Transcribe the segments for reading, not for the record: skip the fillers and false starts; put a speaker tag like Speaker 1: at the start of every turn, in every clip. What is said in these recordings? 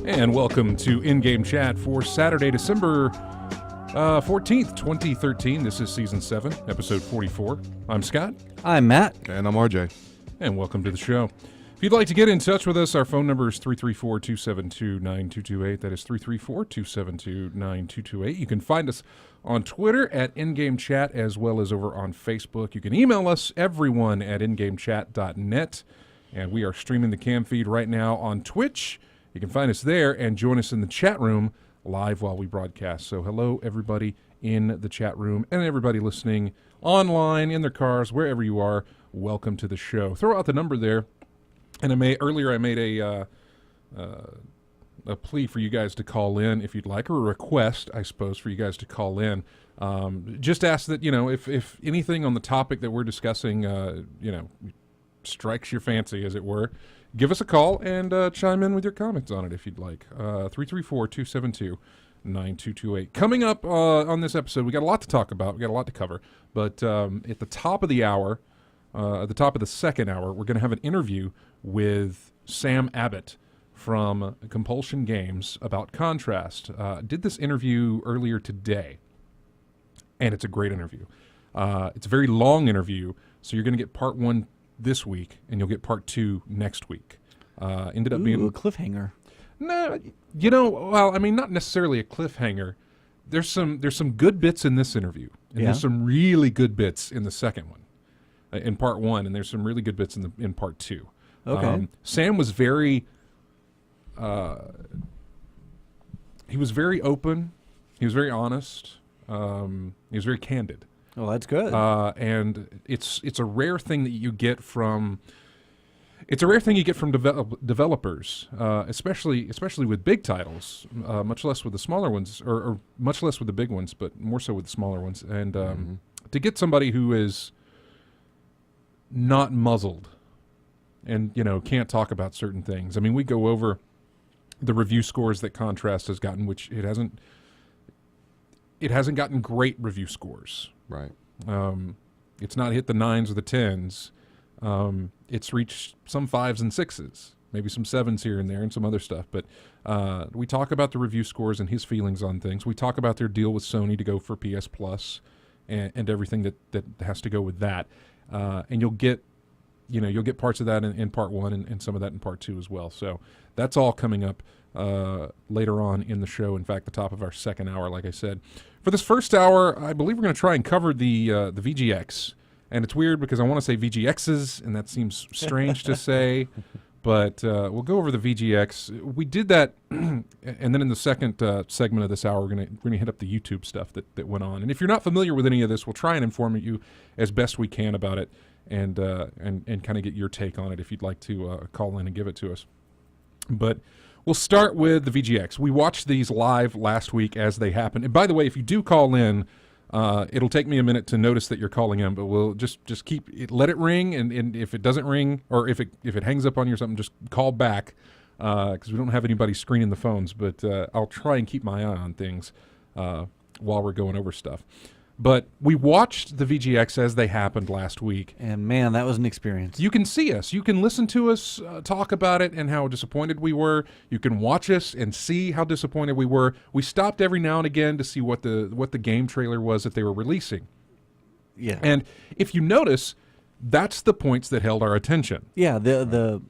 Speaker 1: And welcome to In-Game Chat for Saturday, December 14th, 2013. This is Season 7, Episode 44. I'm Scott.
Speaker 2: I'm Matt.
Speaker 3: And I'm RJ.
Speaker 1: And welcome to the show. If you'd like to get in touch with us, our phone number is 334-272-9228. That is 334-272-9228. You can find us on Twitter at In-Game Chat as well as over on Facebook. You can email us, everyone, at ingamechat.net. And we are streaming the cam feed right now on Twitch. You can find us there and join us in the chat room live while we broadcast. So hello, everybody in the chat room and everybody listening online, in their cars, wherever you are. Welcome to the show. Throw out the number there. And I made a plea for you guys to call in if you'd like, or a request, I suppose, for you guys to call in. Just ask that, if anything on the topic that we're discussing, strikes your fancy, as it were, give us a call and chime in with your comments on it if you'd like. 334-272-9228. Coming up on this episode, we got a lot to talk about. We got a lot to cover. But at the top of the hour, at the top of the second hour, we're going to have an interview with Sam Abbott from Compulsion Games about Contrast. Did this interview earlier today, and it's a great interview. It's a very long interview, so you're going to get part one this week, and you'll get part two next week. Ended up being
Speaker 2: a cliffhanger.
Speaker 1: No, not necessarily a cliffhanger. There's some good bits in this interview, and there's some really good bits in the second one, in part one, and there's some really good bits in part two.
Speaker 2: Okay.
Speaker 1: Sam was very, he was very open. He was very honest. He was very candid.
Speaker 2: Well, that's good.
Speaker 1: And it's a rare thing that you get from. It's a rare thing you get from developers, especially with big titles. Much less with the smaller ones, or much less with the big ones, but more so with the smaller ones. And to get somebody who is not muzzled, and can't talk about certain things. I mean, we go over the review scores that Contrast has gotten, which it hasn't gotten great review scores.
Speaker 3: Right.
Speaker 1: It's not hit the 9s or the 10s. It's reached some 5s and 6s, maybe some 7s here and there and some other stuff. But we talk about the review scores and his feelings on things. We talk about their deal with Sony to go for PS Plus and everything that has to go with that. And you'll get parts of that in part one and some of that in part two as well. So that's all coming up later on in the show. In fact, the top of our second hour, like I said. For this first hour, I believe we're going to try and cover the VGX. And it's weird because I want to say VGXs, and that seems strange to say. But we'll go over the VGX. We did that, and then in the second segment of this hour, we're going to hit up the YouTube stuff that went on. And if you're not familiar with any of this, we'll try and inform you as best we can about it, and kind of get your take on it if you'd like to call in and give it to us. But we'll start with the VGX. We watched these live last week as they happened. And by the way, if you do call in, it'll take me a minute to notice that you're calling in, but we'll just keep it, let it ring, and if it doesn't ring, or if it hangs up on you or something, just call back, because we don't have anybody screening the phones. But I'll try and keep my eye on things while we're going over stuff. But we watched the VGX as they happened last week.
Speaker 2: And man, that was an experience. You
Speaker 1: can see us. You can listen to us talk about it and how disappointed we were. You can watch us and see how disappointed we were. We stopped every now and again to see what the game trailer was that they were releasing.
Speaker 2: Yeah.
Speaker 1: And if you notice, that's the points that held our attention.
Speaker 2: Yeah, the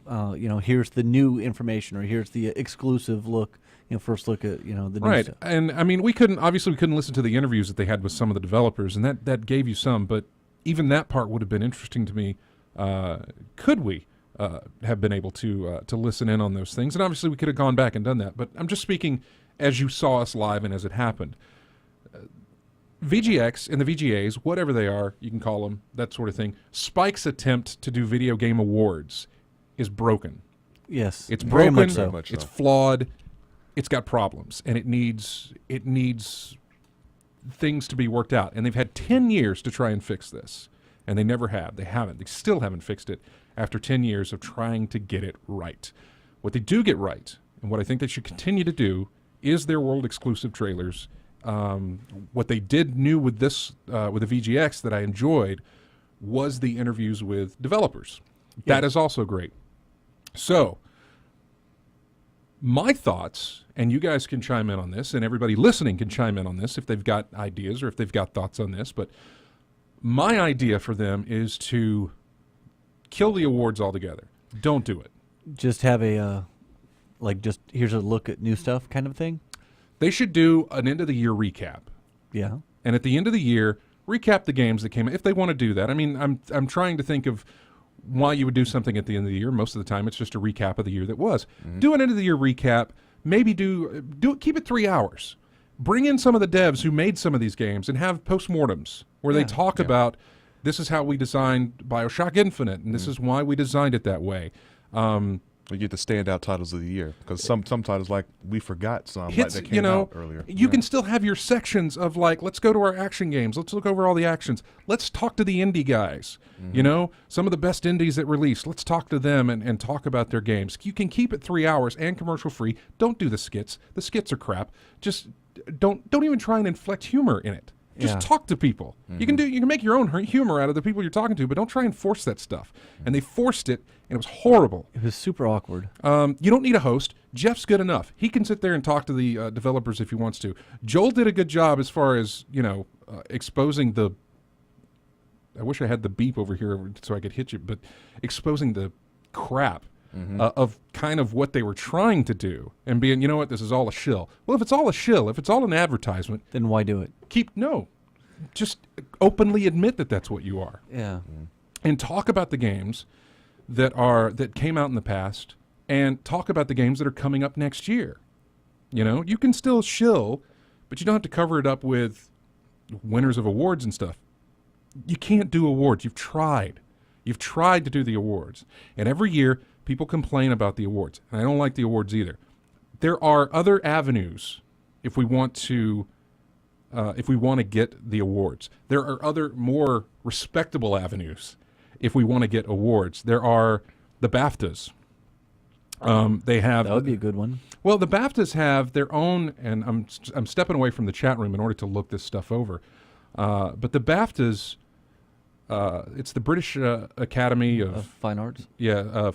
Speaker 2: here's the new information, or here's the exclusive look. First look at the new stuff.
Speaker 1: And I mean, we couldn't listen to the interviews that they had with some of the developers, and that gave you some. But even that part would have been interesting to me. Could we have been able to listen in on those things? And obviously, we could have gone back and done that. But I'm just speaking as you saw us live and as it happened. VGX and the VGAs, whatever they are, you can call them, that sort of thing. Spike's attempt to do video game awards is broken.
Speaker 2: Yes,
Speaker 1: it's broken.
Speaker 2: Very much so.
Speaker 1: It's flawed. It's got problems, and it needs things to be worked out. And they've had 10 years to try and fix this, and they never have. They haven't. They still haven't fixed it after 10 years of trying to get it right. What they do get right, and what I think they should continue to do, is their world-exclusive trailers. What they did new with this, with the VGX that I enjoyed, was the interviews with developers. Yeah. That is also great. So, My thoughts, and you guys can chime in on this, and everybody listening can chime in on this if they've got ideas or if they've got thoughts on this, but my idea for them is to kill the awards altogether. Don't do it.
Speaker 2: Just have a just here's a look at new stuff kind of thing.
Speaker 1: They should do an end of the year recap.
Speaker 2: Yeah.
Speaker 1: And at the end of the year, recap the games that came, if they want to do that. I mean, I'm trying to think of why you would do something at the end of the year. Most of the time, it's just a recap of the year that was. Do an end of the year recap. Maybe do it. Keep it 3 hours. Bring in some of the devs who made some of these games and have postmortems where they talk about this is how we designed BioShock Infinite and this is why we designed it that way.
Speaker 3: You get the standout titles of the year because some titles like we forgot some
Speaker 1: Hits,
Speaker 3: like that came out earlier.
Speaker 1: You can still have your sections of like, let's go to our action games. Let's look over all the actions. Let's talk to the indie guys. You know, some of the best indies that released. Let's talk to them and talk about their games. You can keep it 3 hours and commercial free. Don't do the skits. The skits are crap. Just don't even try and inflect humor in it. Just talk to people. You can make your own humor out of the people you're talking to, but don't try and force that stuff. And they forced it, and it was horrible.
Speaker 2: It was super awkward.
Speaker 1: You don't need a host. Jeff's good enough. He can sit there and talk to the developers if he wants to. Joel did a good job as far as exposing the. I wish I had the beep over here so I could hit you, but exposing the crap of kind of what they were trying to do and being, you know what, this is all a shill. Well, if it's all a shill, if it's all an advertisement,
Speaker 2: Then why do it?
Speaker 1: just openly admit that that's what you are.
Speaker 2: Yeah.
Speaker 1: And talk about the games that came out in the past and talk about the games that are coming up next year. You know, you can still shill, but you don't have to cover it up with winners of awards and stuff. You can't do awards. You've tried. You've tried to do the awards. And every year, people complain about the awards. And I don't like the awards either. There are other avenues if we want to get the awards. There are other more respectable avenues if we want to get awards. There are the BAFTAs. They have
Speaker 2: That would be a good one.
Speaker 1: Well, the BAFTAs have their own, and I'm stepping away from the chat room in order to look this stuff over. But the BAFTAs, it's the British Academy of
Speaker 2: Fine Arts.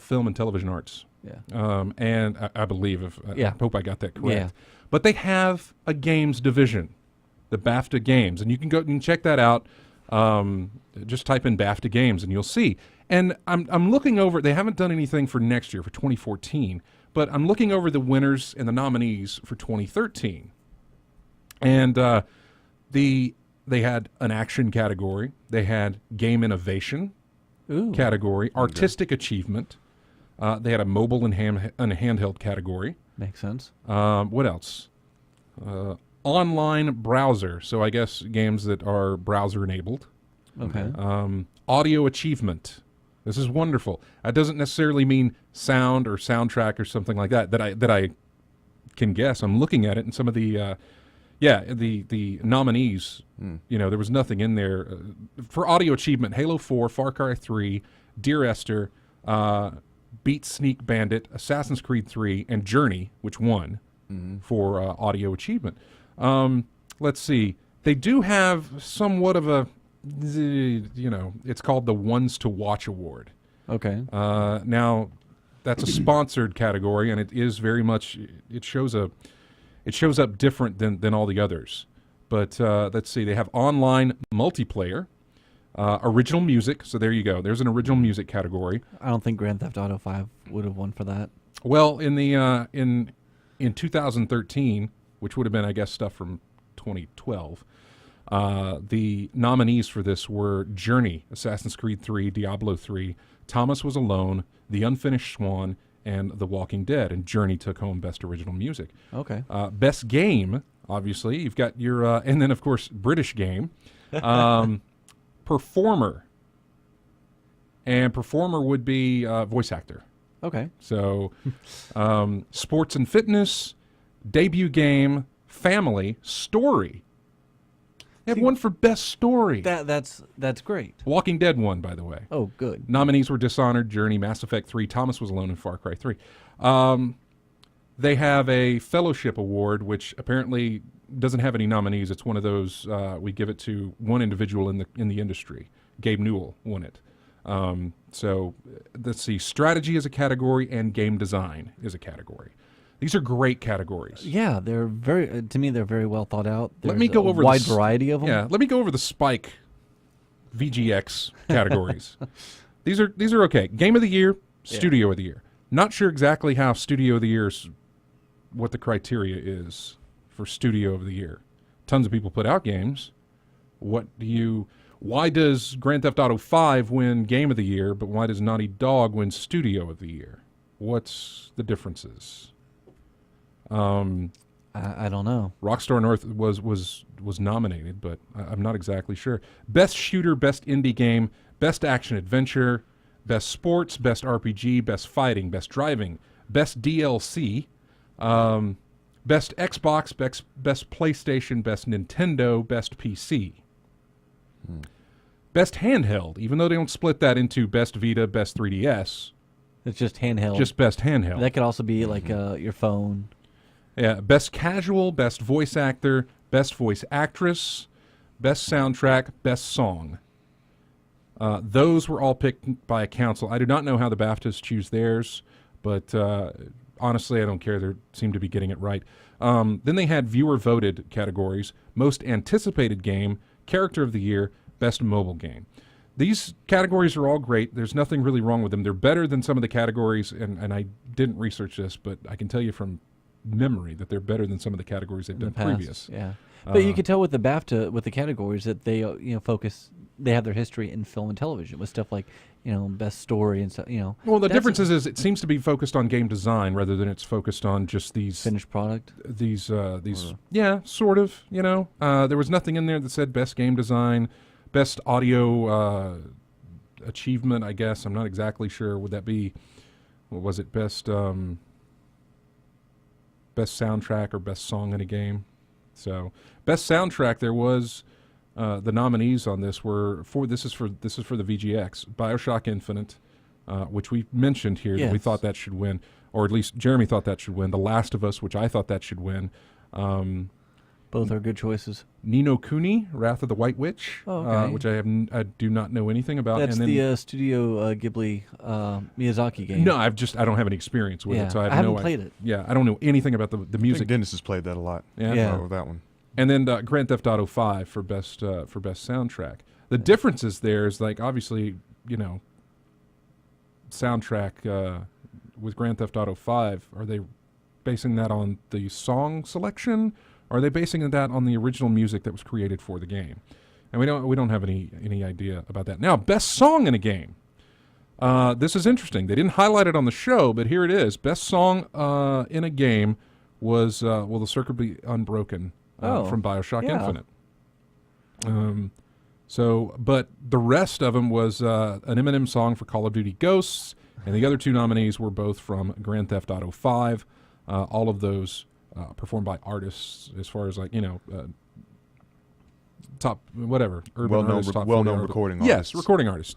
Speaker 1: Film and Television Arts.
Speaker 2: Yeah.
Speaker 1: And I believe, I hope I got that correct.
Speaker 2: Yeah.
Speaker 1: But they have a games division, the BAFTA Games, and you can go and check that out. Just type in BAFTA Games, and you'll see. And I'm looking over. They haven't done anything for next year, for 2014, but I'm looking over the winners and the nominees for 2013. And they had an action category. They had game innovation category, artistic achievement. They had a mobile and handheld category.
Speaker 2: Makes sense.
Speaker 1: What else? Online browser. So I guess games that are browser enabled.
Speaker 2: Okay.
Speaker 1: Audio achievement. This is wonderful. That doesn't necessarily mean sound or soundtrack or something like that. That I can guess. I'm looking at it, and some of the the nominees. There was nothing in there for audio achievement. Halo 4, Far Cry 3, Dear Esther, Beat Sneak Bandit, Assassin's Creed 3, and Journey, which won for audio achievement. Let's see. They do have somewhat of a, it's called the Ones to Watch Award.
Speaker 2: Okay.
Speaker 1: Now, that's a sponsored category, and it is very much, it shows up different than all the others. But let's see. They have online multiplayer, original music. So there you go. There's an original music category.
Speaker 2: I don't think Grand Theft Auto 5 would have won for that.
Speaker 1: Well, in the in 2013, which would have been, I guess, stuff from 2012, the nominees for this were Journey, Assassin's Creed 3, Diablo 3, Thomas Was Alone, The Unfinished Swan, and The Walking Dead. And Journey took home Best Original Music.
Speaker 2: Okay.
Speaker 1: Best Game, obviously. You've got your, and then, of course, British Game. Performer. And performer would be voice actor.
Speaker 2: Okay.
Speaker 1: So, sports and fitness, debut game, family, story. They have one for best story.
Speaker 2: That's great.
Speaker 1: Walking Dead won, by the way.
Speaker 2: Oh, good.
Speaker 1: Nominees were Dishonored, Journey, Mass Effect 3, Thomas Was Alone, and Far Cry 3. They have a fellowship award, which apparently doesn't have any nominees. It's one of those we give it to one individual in the industry. Gabe Newell won it. So let's see. Strategy is a category, and game design is a category. These are great categories.
Speaker 2: Yeah, they're very to me they're very well thought out.
Speaker 1: Let me
Speaker 2: There's
Speaker 1: go
Speaker 2: a
Speaker 1: over
Speaker 2: wide variety of them.
Speaker 1: Yeah, let me go over the Spike VGX categories. These are okay. Game of the year, studio of the year. Not sure exactly how studio of the year's what the criteria is for studio of the year. Tons of people put out games. Why does Grand Theft Auto 5 win game of the year, but why does Naughty Dog win studio of the year? What's the differences?
Speaker 2: I don't know.
Speaker 1: Rockstar North was nominated, but I'm not exactly sure. Best shooter, best indie game, best action adventure, best sports, best RPG, best fighting, best driving, best DLC, best Xbox, best PlayStation, best Nintendo, best PC. Best handheld, even though they don't split that into best Vita, best 3DS.
Speaker 2: It's just handheld.
Speaker 1: Just best handheld.
Speaker 2: That could also be like your phone.
Speaker 1: Yeah, best casual, best voice actor, best voice actress, best soundtrack, best song. Those were all picked by a council. I do not know how the BAFTAs choose theirs, but honestly, I don't care. They seem to be getting it right. Then they had viewer-voted categories, most anticipated game, character of the year, best mobile game. These categories are all great. There's nothing really wrong with them. They're better than some of the categories, and I didn't research this, but I can tell you from memory that they're better than some of the categories they've done previous.
Speaker 2: Yeah, but you can tell with the BAFTA, with the categories, that they focus. They have their history in film and television with stuff like best story and stuff.
Speaker 1: Well, the difference is it seems to be focused on game design rather than it's focused on just these
Speaker 2: finished product.
Speaker 1: These yeah, sort of. There was nothing in there that said best game design, best audio achievement. I guess I'm not exactly sure. Would that be? What was it? Best soundtrack or best song in a game. So best soundtrack, there was the nominees on this were this is for the VGX, BioShock Infinite, which we mentioned here that we thought that should win, or at least Jeremy thought that should win. The Last of Us, which I thought that should win.
Speaker 2: Both are good choices.
Speaker 1: Ni no Kuni, Wrath of the White Witch, which I do not know anything about.
Speaker 2: That's the Studio Ghibli Miyazaki game.
Speaker 1: No, I don't have any experience with it, so I haven't
Speaker 2: played it.
Speaker 1: Yeah, I don't know anything about the
Speaker 3: I
Speaker 1: music.
Speaker 3: think Dennis has played that a lot.
Speaker 1: Yeah.
Speaker 3: With that one.
Speaker 1: And then Grand Theft Auto 5 for best soundtrack. The differences there is obviously soundtrack with Grand Theft Auto 5. Are they basing that on the song selection? Or are they basing that on the original music that was created for the game? And we don't have any idea about that. Now, best song in a game. This is interesting. They didn't highlight it on the show, but here it is. Best song in a game was Will the Circuit Be Unbroken from BioShock Infinite. But the rest of them was an Eminem song for Call of Duty Ghosts, and the other two nominees were both from Grand Theft Auto 5. All of those performed by artists, as far as top whatever urban artists,
Speaker 3: well-known recording artists.
Speaker 1: Yes, recording artists.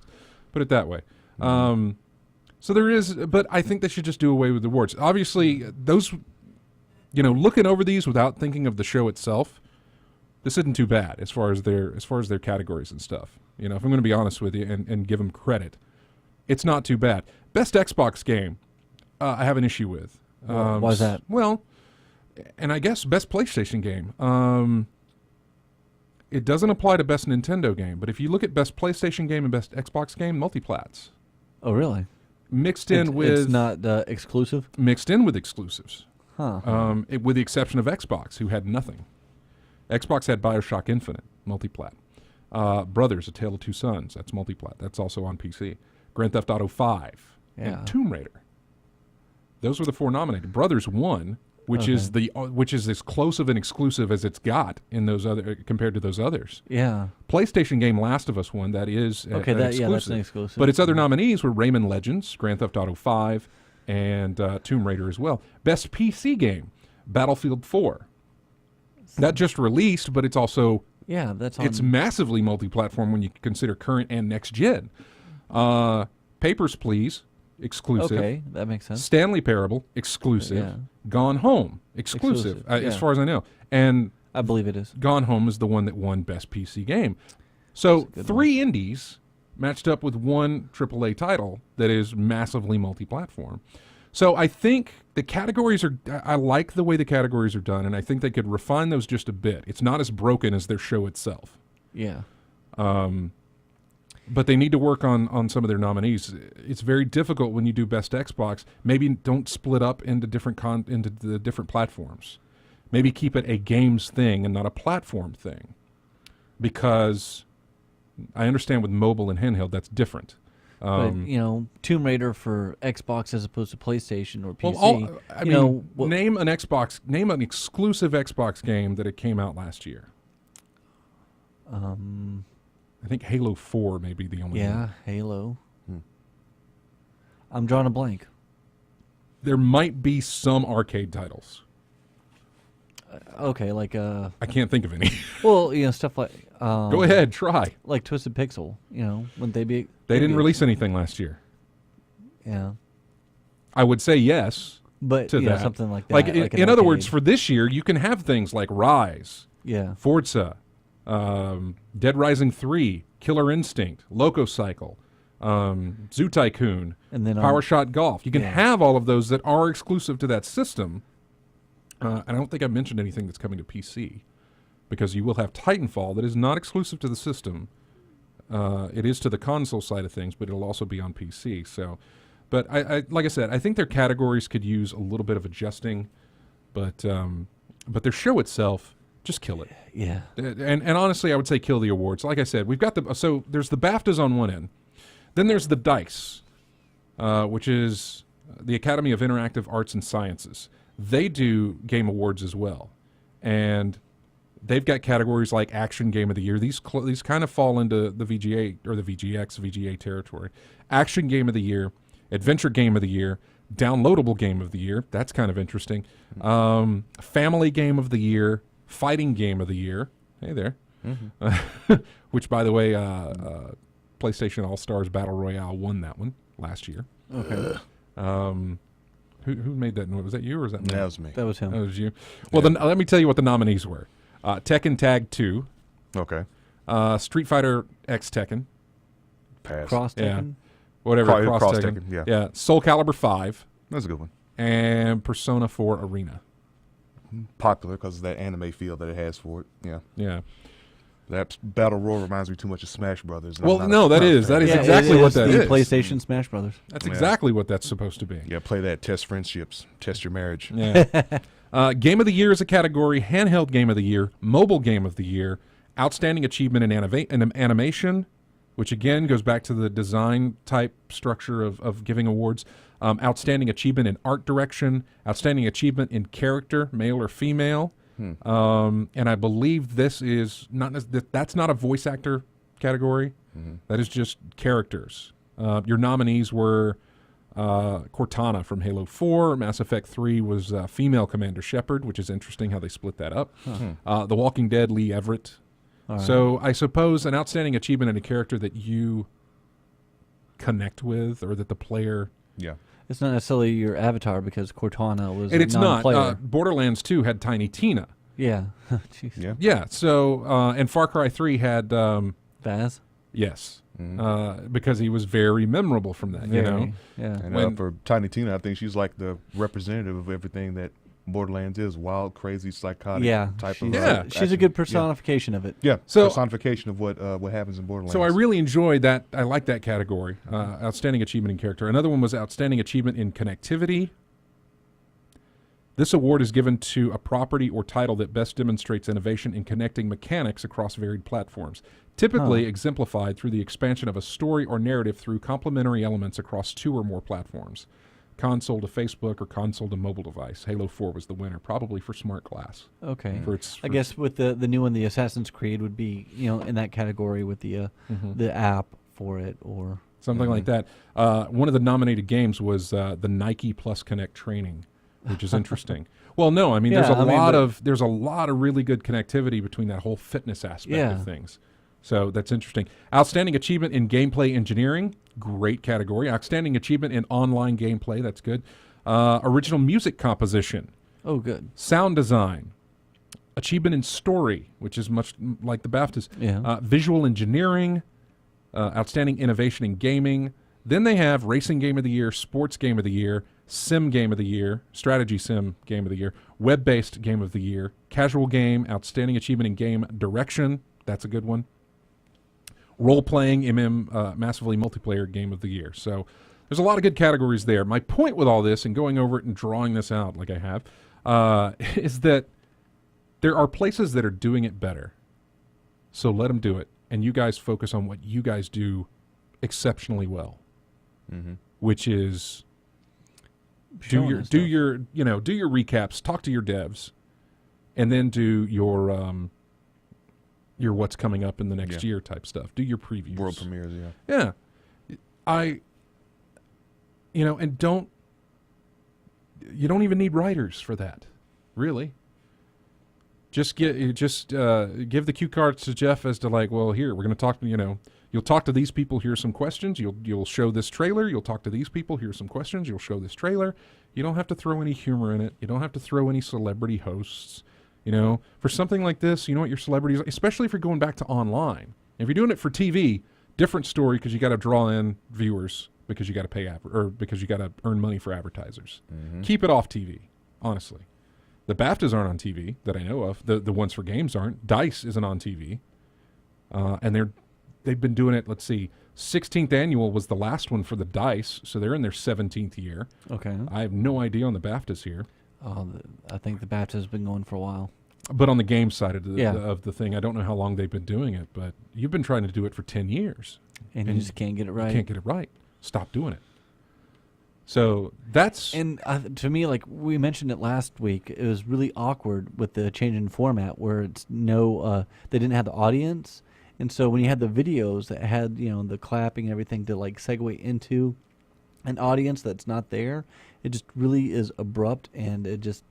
Speaker 1: Put it that way. So there is, but I think they should just do away with the awards. Obviously, those, looking over these without thinking of the show itself, this isn't too bad as far as their categories and stuff. If I'm going to be honest with you and give them credit, it's not too bad. Best Xbox game, I have an issue with.
Speaker 2: Why is that?
Speaker 1: Well, and I guess best PlayStation game. It doesn't apply to best Nintendo game, but if you look at best PlayStation game and best Xbox game, multiplats.
Speaker 2: Oh, really?
Speaker 1: It's
Speaker 2: not exclusive?
Speaker 1: Mixed in with exclusives.
Speaker 2: Huh.
Speaker 1: With the exception of Xbox, who had nothing. Xbox had BioShock Infinite, multiplat. Brothers, A Tale of Two Sons, that's multiplat. That's also on PC. Grand Theft Auto 5 and Tomb Raider. Those were the four nominated. Brothers won, which is as close of an exclusive as it's got in those other compared to those others.
Speaker 2: Yeah.
Speaker 1: PlayStation game Last of Us won. That is an exclusive.
Speaker 2: That's an exclusive.
Speaker 1: But its other nominees were Rayman Legends, Grand Theft Auto 5, and Tomb Raider as well. Best PC game, Battlefield 4. That just released, but it's also it's massively multi-platform when you consider current and next gen. Papers, Please, exclusive.
Speaker 2: Okay, that makes sense.
Speaker 1: Stanley Parable, exclusive.
Speaker 2: Yeah.
Speaker 1: Gone Home, exclusive. As far as I know. And
Speaker 2: I believe it is.
Speaker 1: Gone Home is the one that won Best PC Game. So 3 indies matched up with one AAA title that is massively multi-platform. So I think the categories are. I like the way the categories are done, and I think they could refine those just a bit. It's not as broken as their show itself.
Speaker 2: Yeah.
Speaker 1: But they need to work on some of their nominees. It's very difficult when you do Best Xbox. Maybe don't split up into into the different platforms. Maybe keep it a games thing and not a platform thing, because I understand with mobile and handheld that's different.
Speaker 2: But Tomb Raider for Xbox as opposed to PlayStation or PC.
Speaker 1: Well, I mean, name an exclusive Xbox game that it came out last year. I think Halo 4 may be the only one.
Speaker 2: Yeah, Halo. I'm drawing a blank.
Speaker 1: There might be some arcade titles.
Speaker 2: Okay, like
Speaker 1: I can't think of any.
Speaker 2: well, stuff like
Speaker 1: Go ahead, try.
Speaker 2: like Twisted Pixel. Wouldn't they be?
Speaker 1: They didn't release anything last year.
Speaker 2: Yeah,
Speaker 1: I would say yes
Speaker 2: but
Speaker 1: to that.
Speaker 2: something like that.
Speaker 1: Like
Speaker 2: an
Speaker 1: in other words,
Speaker 2: arcade.
Speaker 1: for this year, you can have things like Rise,
Speaker 2: yeah,
Speaker 1: Forza, Dead Rising 3, Killer Instinct, Loco Cycle, Zoo Tycoon,
Speaker 2: and then
Speaker 1: Power Shot Golf. You can
Speaker 2: yeah.
Speaker 1: have all of those that are exclusive to that system. And I don't think I've mentioned anything that's coming to PC, because you will have Titanfall that is not exclusive to the system. It is to the console side of things, but it'll also be on PC. So, but I like I said, I think their categories could use a little bit of adjusting, but their show itself, just kill it.
Speaker 2: Yeah.
Speaker 1: And honestly, I would say kill the awards. Like I said, we've got so there's the BAFTAs on one end, then there's the DICE, which is the Academy of Interactive Arts and Sciences. They do game awards as well, and they've got categories like Action Game of the Year. These kind of fall into the VGA or the VGA territory. Action Game of the Year, Adventure Game of the Year, Downloadable Game of the Year. That's kind of interesting. Family Game of the Year, Fighting Game of the Year. Hey there. Which, by the way, PlayStation All Stars Battle Royale won that one last year.
Speaker 2: Okay.
Speaker 1: Who made that? Was that you or was that me?
Speaker 3: That was me.
Speaker 2: That was him.
Speaker 1: That was you. Well, then let me tell you what the nominees were. Tekken Tag 2,
Speaker 3: Okay.
Speaker 1: Street Fighter X Tekken,
Speaker 3: Pass.
Speaker 2: Cross
Speaker 1: Yeah.
Speaker 2: Tekken.
Speaker 1: whatever,
Speaker 3: Cross
Speaker 1: Cross
Speaker 3: Tekken,
Speaker 1: Tekken.
Speaker 3: yeah.
Speaker 1: Soul Calibur 5,
Speaker 3: That's a good one.
Speaker 1: and Persona 4 Arena.
Speaker 3: Popular because of that anime feel that it has for it. Yeah.
Speaker 1: Yeah.
Speaker 3: That Battle Royale reminds me too much of Smash Brothers. and
Speaker 1: Well,
Speaker 3: I'm
Speaker 1: no,
Speaker 3: not a
Speaker 1: that
Speaker 3: fan.
Speaker 1: is
Speaker 2: Yeah,
Speaker 1: exactly
Speaker 2: it
Speaker 1: what
Speaker 2: is
Speaker 1: that
Speaker 2: the
Speaker 1: is.
Speaker 2: PlayStation Smash Brothers.
Speaker 1: That's
Speaker 3: Yeah.
Speaker 1: exactly what that's supposed to be.
Speaker 3: Yeah, play that. Test friendships. Test your marriage.
Speaker 1: Yeah. Game of the Year is a category. Handheld Game of the Year, Mobile Game of the Year, Outstanding Achievement in Animation, which again goes back to the design type structure of giving awards. Outstanding Achievement in Art Direction, Outstanding Achievement in Character, male or female. And I believe this is that's not a voice actor category. That is just characters. Your nominees were Cortana from Halo 4. Mass Effect 3 was female Commander Shepard, which is interesting how they split that up. The Walking Dead, Lee Everett.
Speaker 2: All right.
Speaker 1: So I suppose an outstanding achievement in a character that you connect with, or that the player...
Speaker 3: Yeah.
Speaker 2: It's not necessarily your avatar because Cortana was
Speaker 1: And
Speaker 2: a
Speaker 1: it's not.
Speaker 2: non-player.
Speaker 1: Borderlands 2 had Tiny Tina.
Speaker 2: Yeah. Jeez.
Speaker 3: Yeah.
Speaker 1: Yeah, so... and Far Cry 3 had...
Speaker 2: Baz?
Speaker 1: yes. Because he was very memorable from that, you know?
Speaker 2: Yeah.
Speaker 3: And
Speaker 1: When-
Speaker 3: for Tiny Tina, I think she's like the representative of everything that Borderlands is. Wild, crazy, psychotic
Speaker 2: Yeah.
Speaker 3: type
Speaker 2: She's,
Speaker 3: of
Speaker 1: Yeah.
Speaker 2: she's a
Speaker 3: action.
Speaker 2: good personification of it.
Speaker 3: Yeah.
Speaker 1: So-
Speaker 3: personification of what happens in Borderlands.
Speaker 1: So I really enjoyed that. I like that category. Outstanding achievement in character. Another one was outstanding achievement in connectivity. This award is given to a property or title that best demonstrates innovation in connecting mechanics across varied platforms, typically exemplified through the expansion of a story or narrative through complementary elements across 2 or more platforms. Console to Facebook or console to mobile device. Halo 4 was the winner, probably for Smart Glass.
Speaker 2: Okay.
Speaker 1: For its,
Speaker 2: I guess with the new one, the Assassin's Creed would be in that category with the app for it or
Speaker 1: something like that. One of the nominated games was the Nike Plus Connect training, which is interesting. Well, no, I mean, there's there's a lot of really good connectivity between that whole fitness aspect of things. So that's interesting. Outstanding achievement in gameplay engineering, great category. Outstanding achievement in online gameplay, that's good. Original music composition.
Speaker 2: Oh, good.
Speaker 1: Sound design. Achievement in story, which is much like the BAFTAs.
Speaker 2: Yeah.
Speaker 1: Visual engineering. Outstanding innovation in gaming. Then they have Racing Game of the Year, Sports Game of the Year, sim game of the year, strategy sim game of the year, web-based game of the year, casual game, outstanding achievement in game direction. That's a good one. Role-playing massively multiplayer game of the year. So there's a lot of good categories there. My point with all this and going over it and drawing this out like I have is that there are places that are doing it better. So let them do it. And you guys focus on what you guys do exceptionally well, which is do your recaps, talk to your devs, and then do your what's coming up in the next year type stuff. Do your previews,
Speaker 3: World premieres,
Speaker 1: yeah. And you don't even need writers for that, really. Just give the cue cards to Jeff as to like, well, here we're going to talk. You'll talk to these people. Here's some questions. You'll show this trailer. You'll talk to these people. Here's some questions. You'll show this trailer. You don't have to throw any humor in it. You don't have to throw any celebrity hosts. For something like this, you know what your celebrities, especially if you're going back to online. If you're doing it for TV, different story because you got to draw in viewers because you got to pay or because you got to earn money for advertisers. Keep it off TV, honestly. The BAFTAs aren't on TV that I know of. The ones for games aren't. DICE isn't on TV, and they've been doing it. Let's see, 16th annual was the last one for the DICE, so they're in their 17th year.
Speaker 2: Okay.
Speaker 1: I have no idea on the BAFTAs here.
Speaker 2: I think the BAFTA has been going for a while.
Speaker 1: But on the game side of the thing, I don't know how long they've been doing it, but you've been trying to do it for 10 years.
Speaker 2: And you just can't get it right.
Speaker 1: You can't get it right. Stop doing it. So that's...
Speaker 2: And to me, like we mentioned it last week, it was really awkward with the change in format where it's they didn't have the audience. And so when you had the videos that had, the clapping and everything to like segue into an audience that's not there, it just really is abrupt, and it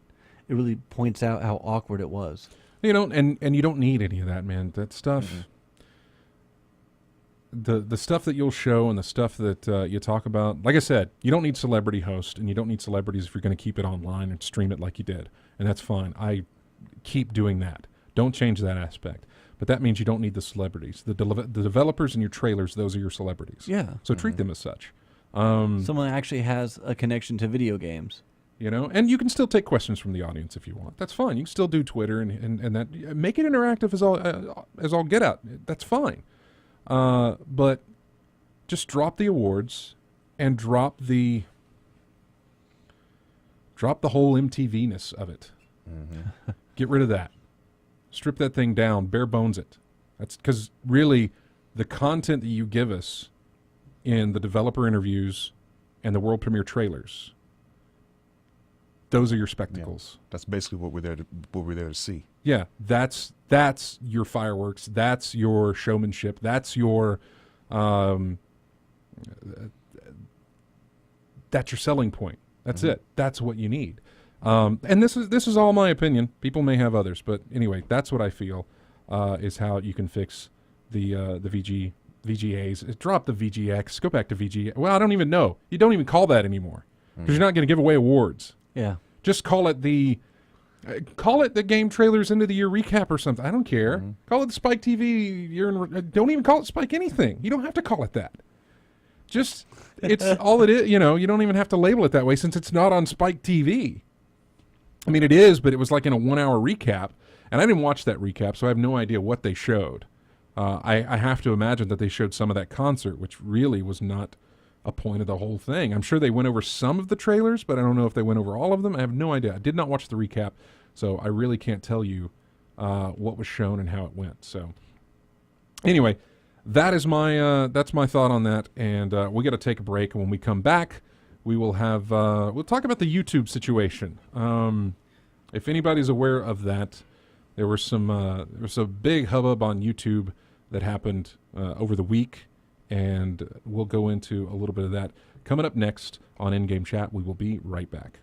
Speaker 2: really points out how awkward it was.
Speaker 1: And you don't need any of that, man. That stuff, the stuff that you'll show and the stuff that you talk about, like I said, you don't need celebrity hosts, and you don't need celebrities if you're going to keep it online and stream it like you did, and that's fine. I keep doing that. Don't change that aspect. But that means you don't need the celebrities. The developers and your trailers, those are your celebrities.
Speaker 2: Yeah.
Speaker 1: So treat them as such.
Speaker 2: Someone actually has a connection to video games.
Speaker 1: And you can still take questions from the audience if you want. That's fine. You can still do Twitter and that. Make it interactive as all get out. That's fine. But just drop the awards and drop the whole MTV-ness of it. Get rid of that. Strip that thing down. Bare bones it. That's because really the content that you give us in the developer interviews and the world premiere trailers, those are your spectacles.
Speaker 3: Yeah, that's basically what we're there to see.
Speaker 1: Yeah, that's your fireworks. That's your showmanship. That's your selling point. That's it. That's what you need. And this is all my opinion. People may have others, but anyway, that's what I feel is how you can fix the VGAs. Drop the VGX. Go back to VGA. Well, I don't even know. You don't even call that anymore because you're not going to give away awards.
Speaker 2: Yeah.
Speaker 1: Just call it the game trailers end of the year recap or something. I don't care. Call it the Spike TV. Don't even call it Spike anything. You don't have to call it that. Just it's all it is. You don't even have to label it that way since it's not on Spike TV. I mean, it is, but it was like in a 1 hour recap, and I didn't watch that recap, so I have no idea what they showed. I have to imagine that they showed some of that concert, which really was not a point of the whole thing. I'm sure they went over some of the trailers, but I don't know if they went over all of them. I have no idea. I did not watch the recap, so I really can't tell you what was shown and how it went. So anyway, that's my thought on that, and we got to take a break. And when we come back, we will have we'll talk about the YouTube situation. If anybody's aware of that, there was a big hubbub on YouTube that happened over the week, and we'll go into a little bit of that coming up next on In-Game Chat. We will be right back.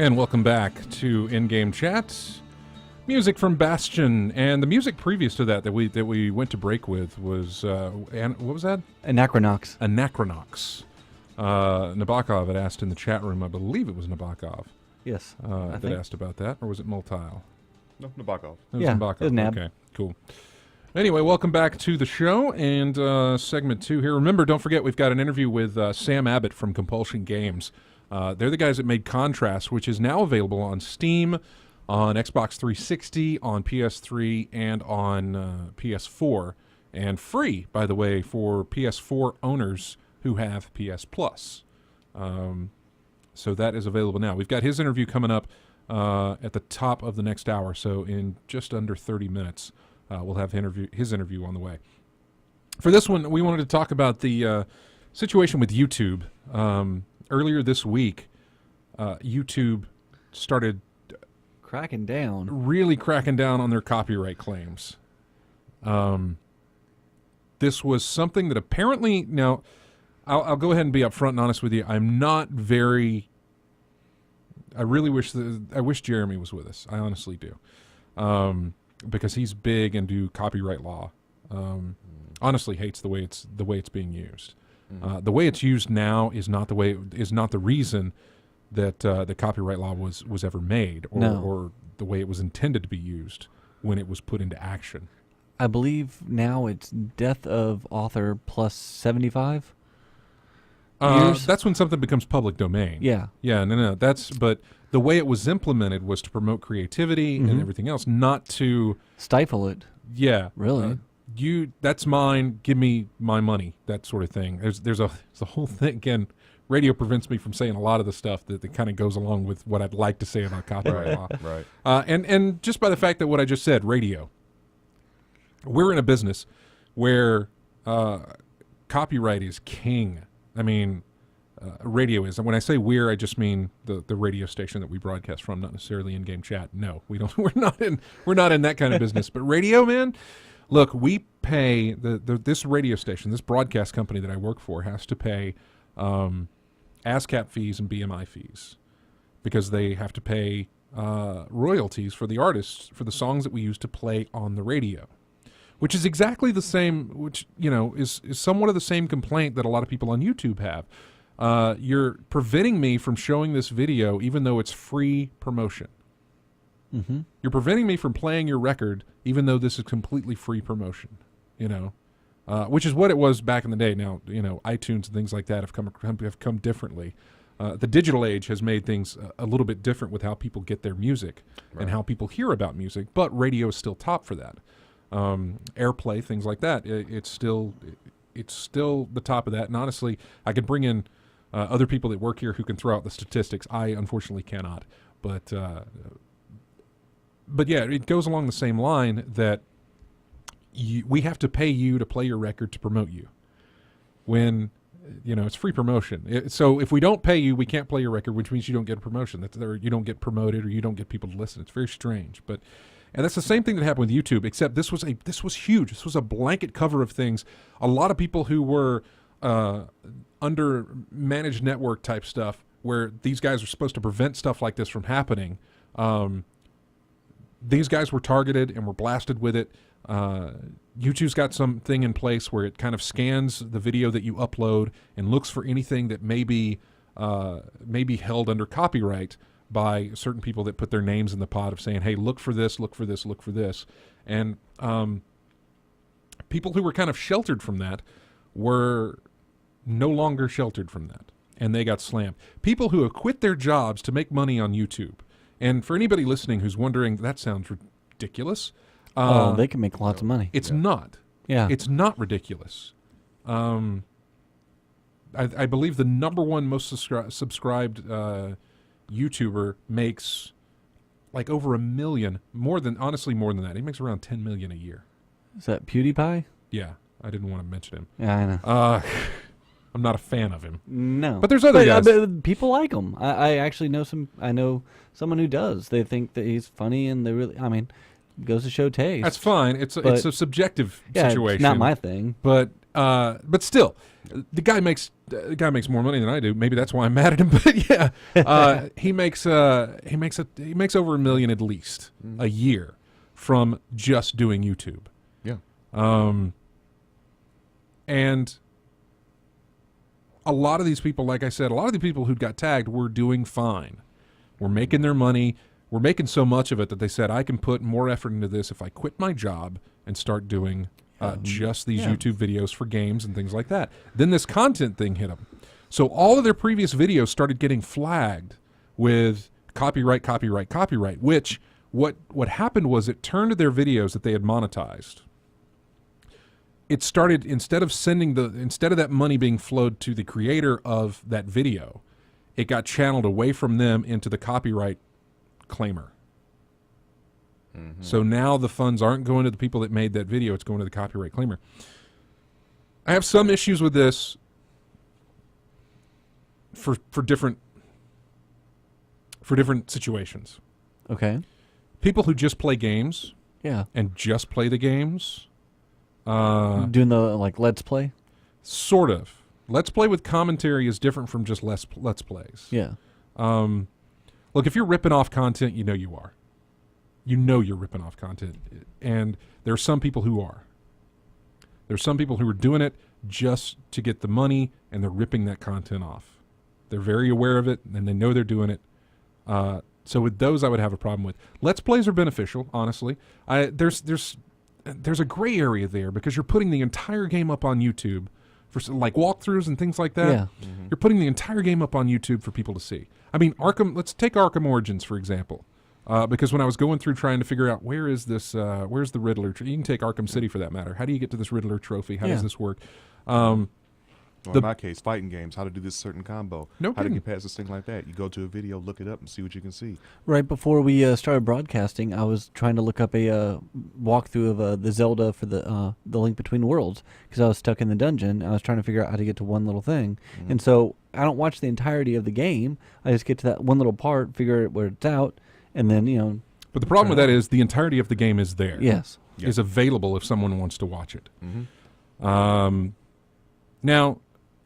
Speaker 1: And welcome back to In-Game Chat. Music from Bastion, and the music previous to that we went to break with was what was that?
Speaker 2: Anachronox.
Speaker 1: Anachronox. Nabokov had asked in the chat room. I believe it was Nabokov.
Speaker 2: Yes.
Speaker 1: That asked about that, or was it Multile?
Speaker 3: No, Nabokov.
Speaker 1: It was
Speaker 2: Yeah,
Speaker 1: Nabokov.
Speaker 2: it was Nab.
Speaker 1: Okay, cool. Anyway, welcome back to the show and segment 2 here. Remember, don't forget, we've got an interview with Sam Abbott from Compulsion Games. They're the guys that made Contrast, which is now available on Steam, on Xbox 360, on PS3, and on PS4. And free, by the way, for PS4 owners who have PS Plus. So that is available now. We've got his interview coming up at the top of the next hour. So in just under 30 minutes, we'll have his interview on the way. For this one, we wanted to talk about the situation with YouTube. Earlier this week, YouTube started really cracking down on their copyright claims. This was something that apparently, now, I'll go ahead and be upfront and honest with you. I'm not very. I really wish Jeremy was with us. I honestly do, because he's big into copyright law. Honestly, hates the way it's being used. The way it's used now is not the reason that the copyright law was ever made, or the way it was intended to be used when it was put into action.
Speaker 2: I believe now it's death of author plus 75 years.
Speaker 1: That's when something becomes public domain.
Speaker 2: Yeah.
Speaker 1: Yeah, no. But the way it was implemented was to promote creativity and everything else, not to
Speaker 2: stifle it.
Speaker 1: Yeah.
Speaker 2: Really?
Speaker 1: That's mine. Give me my money. That sort of thing. There's a whole thing. Again, radio prevents me from saying a lot of the stuff that kind of goes along with what I'd like to say about copyright law.
Speaker 3: Right.
Speaker 1: And just by the fact that what I just said, radio. We're in a business where copyright is king. I mean, radio is. And when I say we're, I just mean the radio station that we broadcast from, not necessarily In-Game Chat. No, we don't. We're not in that kind of business. But radio, man, look, we pay this radio station, this broadcast company that I work for, has to pay ASCAP fees and BMI fees because they have to pay royalties for the artists for the songs that we use to play on the radio. Which is exactly the same, which, is somewhat of the same complaint that a lot of people on YouTube have. You're preventing me from showing this video even though it's free promotion.
Speaker 2: Mm-hmm.
Speaker 1: You're preventing me from playing your record even though this is completely free promotion, which is what it was back in the day. Now, iTunes and things like that have come differently. The digital age has made things a little bit different with how people get their music and how people hear about music, but radio is still top for that. Airplay, things like that. It's still the top of that. And honestly, I could bring in other people that work here who can throw out the statistics. I unfortunately cannot. But yeah, it goes along the same line that we have to pay you to play your record to promote you. When it's free promotion. So if we don't pay you, we can't play your record, which means you don't get a promotion. You don't get promoted, or you don't get people to listen. It's very strange, and that's the same thing that happened with YouTube, except this was huge. This was a blanket cover of things. A lot of people who were under managed network type stuff, where these guys are supposed to prevent stuff like this from happening, these guys were targeted and were blasted with it. YouTube's got something in place where it kind of scans the video that you upload and looks for anything that may be held under copyright by certain people that put their names in the pot of saying, hey, look for this, look for this, look for this. And people who were kind of sheltered from that were no longer sheltered from that, and they got slammed. People who have quit their jobs to make money on YouTube. And for anybody listening who's wondering, that sounds ridiculous.
Speaker 2: They can make lots of money.
Speaker 1: It's not.
Speaker 2: Yeah.
Speaker 1: It's not ridiculous. I believe the number one most subscribed YouTuber makes like over $1 million, more than that. He makes around $10 million a year.
Speaker 2: Is that PewDiePie?
Speaker 1: Yeah, I didn't want to mention him.
Speaker 2: Yeah, I know.
Speaker 1: I'm not a fan of him.
Speaker 2: No,
Speaker 1: but there's other guys.
Speaker 2: But people like him. I actually know I know someone who does. They think that he's funny, and they really. I mean, goes to show taste.
Speaker 1: That's fine. It's a subjective situation.
Speaker 2: It's not my thing.
Speaker 1: But But still, the guy makes more money than I do. Maybe that's why I'm mad at him. But yeah, he makes over $1 million at least a year from just doing YouTube.
Speaker 3: Yeah.
Speaker 1: And a lot of these people, like I said, a lot of the people who got tagged were doing fine. We're making their money. We're making so much of it that they said, I can put more effort into this if I quit my job and start doing just these YouTube videos for games and things like that. Then this content thing hit them. So all of their previous videos started getting flagged with copyright, which what happened was it turned to their videos that they had monetized. It started, instead of that money being flowed to the creator of that video, it got channeled away from them into the copyright claimer. So now the funds aren't going to the people that made that video, it's going to the copyright claimer. I have some issues with this for different situations.
Speaker 2: Okay.
Speaker 1: People who just play games
Speaker 2: Yeah.
Speaker 1: and just play the games,
Speaker 2: Doing the Let's Play.
Speaker 1: sort of. Let's Play with commentary is different from just let's plays.
Speaker 2: Yeah.
Speaker 1: Look, if you're ripping off content, you know you are. You know you're ripping off content. And there are some people who are. There's some people who are doing it just to get the money, and they're ripping that content off. They're very aware of it, and they know they're doing it. So with those, I would have a problem with. Let's Plays are beneficial, honestly. There's a gray area there because you're putting the entire game up on YouTube for like walkthroughs and things like that.
Speaker 2: Yeah.
Speaker 1: You're putting the entire game up on YouTube for people to see. I mean, let's take Arkham Origins, for example. Because when I was going through trying to figure out where's the Riddler, you can take Arkham City for that matter. How do you get to this Riddler trophy? How does this work?
Speaker 3: Well, in my case, fighting games, how to do this certain combo,
Speaker 1: No
Speaker 3: how to
Speaker 1: kidding.
Speaker 3: get past this thing like that. You go to a video, look it up, and see what you can see.
Speaker 2: Right before we started broadcasting, I was trying to look up a walkthrough of the Zelda for the Link Between Worlds because I was stuck in the dungeon. I was trying to figure out how to get to one little thing, and so I don't watch the entirety of the game. I just get to that one little part, figure it where it's out, and then
Speaker 1: But the problem with that is the entirety of the game is there.
Speaker 2: Yes.
Speaker 1: Is available if someone wants to watch it.
Speaker 3: Mm-hmm.
Speaker 1: Now,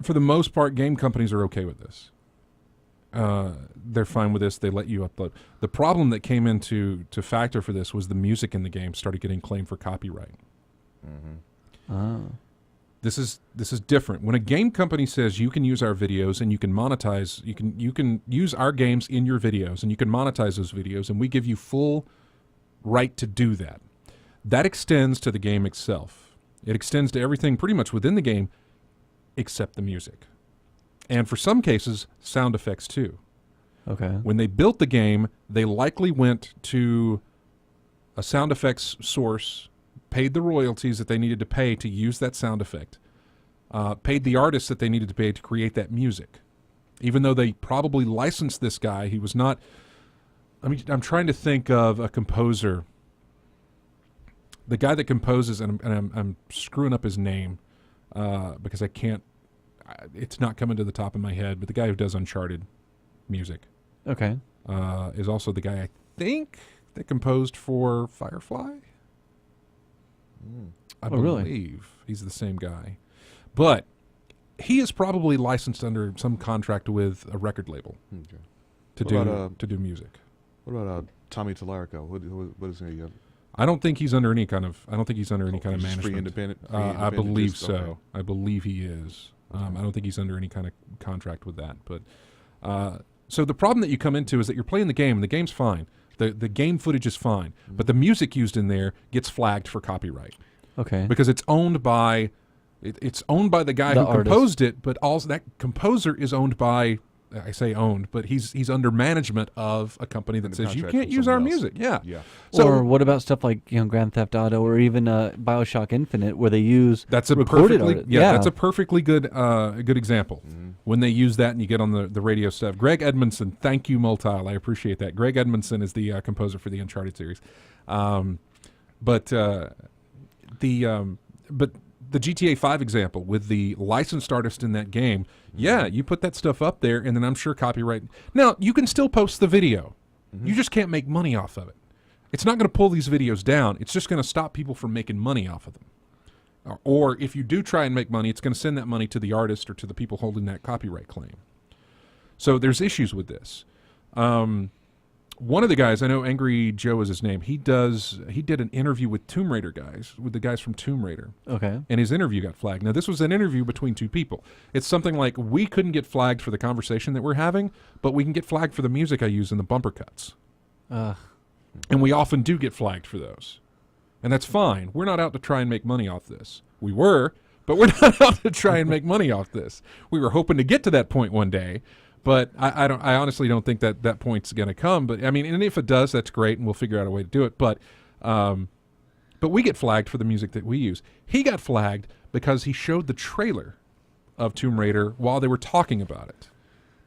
Speaker 1: for the most part, game companies are okay with this. They're fine with this. They let you upload. The problem that came into factor for this was the music in the game started getting claimed for copyright. This is different. When a game company says you can use our videos and you can monetize, you can use our games in your videos and you can monetize those videos, and we give you full right to do that. That extends to the game itself. It extends to everything pretty much within the game except the music. And for some cases, sound effects too.
Speaker 2: Okay.
Speaker 1: When they built the game, they likely went to a sound effects source, paid the royalties that they needed to pay to use that sound effect, paid the artists that they needed to pay to create that music. Even though they probably licensed this guy, he was not... I'm trying to think of a composer. The guy that composes, and I'm screwing up his name because I can't... It's not coming to the top of my head, but the guy who does Uncharted music
Speaker 2: Okay.
Speaker 1: is also the guy, I think, that composed for Firefly. I
Speaker 2: really?
Speaker 1: believe he's the same guy. But he is probably licensed under some contract with a record label
Speaker 3: Okay.
Speaker 1: to do music.
Speaker 3: What about Tommy Tallarico? What is he?
Speaker 1: I don't think he's under any kind of
Speaker 3: He's
Speaker 1: management.
Speaker 3: free independent.
Speaker 1: I believe
Speaker 3: just,
Speaker 1: so.
Speaker 3: okay.
Speaker 1: I believe he is. I don't think he's under any kind of contract with that. But so the problem that you come into is that you're playing the game, and the game's fine. The game footage is fine, but the music used in there gets flagged for copyright
Speaker 2: Okay.
Speaker 1: because it's owned by the guy
Speaker 2: The
Speaker 1: who
Speaker 2: artist.
Speaker 1: composed it, but also that composer is owned by, I say owned, but he's under management of a company that
Speaker 3: Under
Speaker 1: says you
Speaker 3: contract
Speaker 1: can't
Speaker 3: with
Speaker 1: use our
Speaker 3: someone else.
Speaker 1: music. Yeah.
Speaker 3: Yeah.
Speaker 1: So
Speaker 2: or what about stuff like Grand Theft Auto or even BioShock Infinite, where they use
Speaker 1: that's a
Speaker 2: recorded
Speaker 1: perfectly
Speaker 2: art-
Speaker 1: that's a perfectly good example. When they use that and you get on the radio stuff. Greg Edmondson, thank you, Multile. I appreciate that. Greg Edmondson is the composer for the Uncharted series. But the GTA 5 example with the licensed artist in that game, yeah, you put that stuff up there, and then I'm sure copyright. Now, you can still post the video. You just can't make money off of it. It's not going to pull these videos down. It's just going to stop people from making money off of them. Or if you do try and make money, it's going to send that money to the artist or to the people holding that copyright claim. So there's issues with this. One of the guys, I know Angry Joe is his name, he did an interview with Tomb Raider guys, with the guys from Tomb Raider.
Speaker 2: Okay.
Speaker 1: And his interview got flagged. Now, this was an interview between two people. It's something like, we couldn't get flagged for the conversation that we're having, but we can get flagged for the music I use in the bumper cuts. And we often do get flagged for those. And that's fine. We're not out to try and make money off this. We were, but we're not out to try and make money off this. We were hoping to get to that point one day. But I honestly don't think that point's going to come. But I mean, and if it does, that's great, and we'll figure out a way to do it. But we get flagged for the music that we use. He got flagged because he showed the trailer of Tomb Raider while they were talking about it,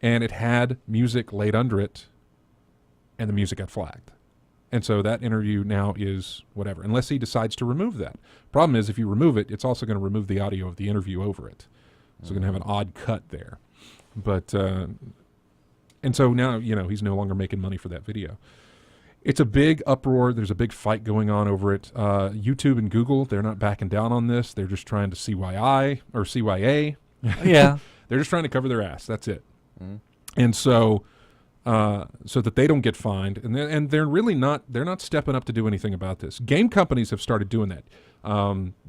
Speaker 1: and it had music laid under it, and the music got flagged. And so that interview now is whatever, unless he decides to remove that. Problem is, if you remove it, it's also going to remove the audio of the interview over it. So you're going to have an odd cut there. But, and so now, he's no longer making money for that video. It's a big uproar. There's a big fight going on over it. YouTube and Google, they're not backing down on this. They're just trying to CYA.
Speaker 2: Yeah.
Speaker 1: They're just trying to cover their ass. That's it. And so that they don't get fined. And they're really they're not stepping up to do anything about this. Game companies have started doing that.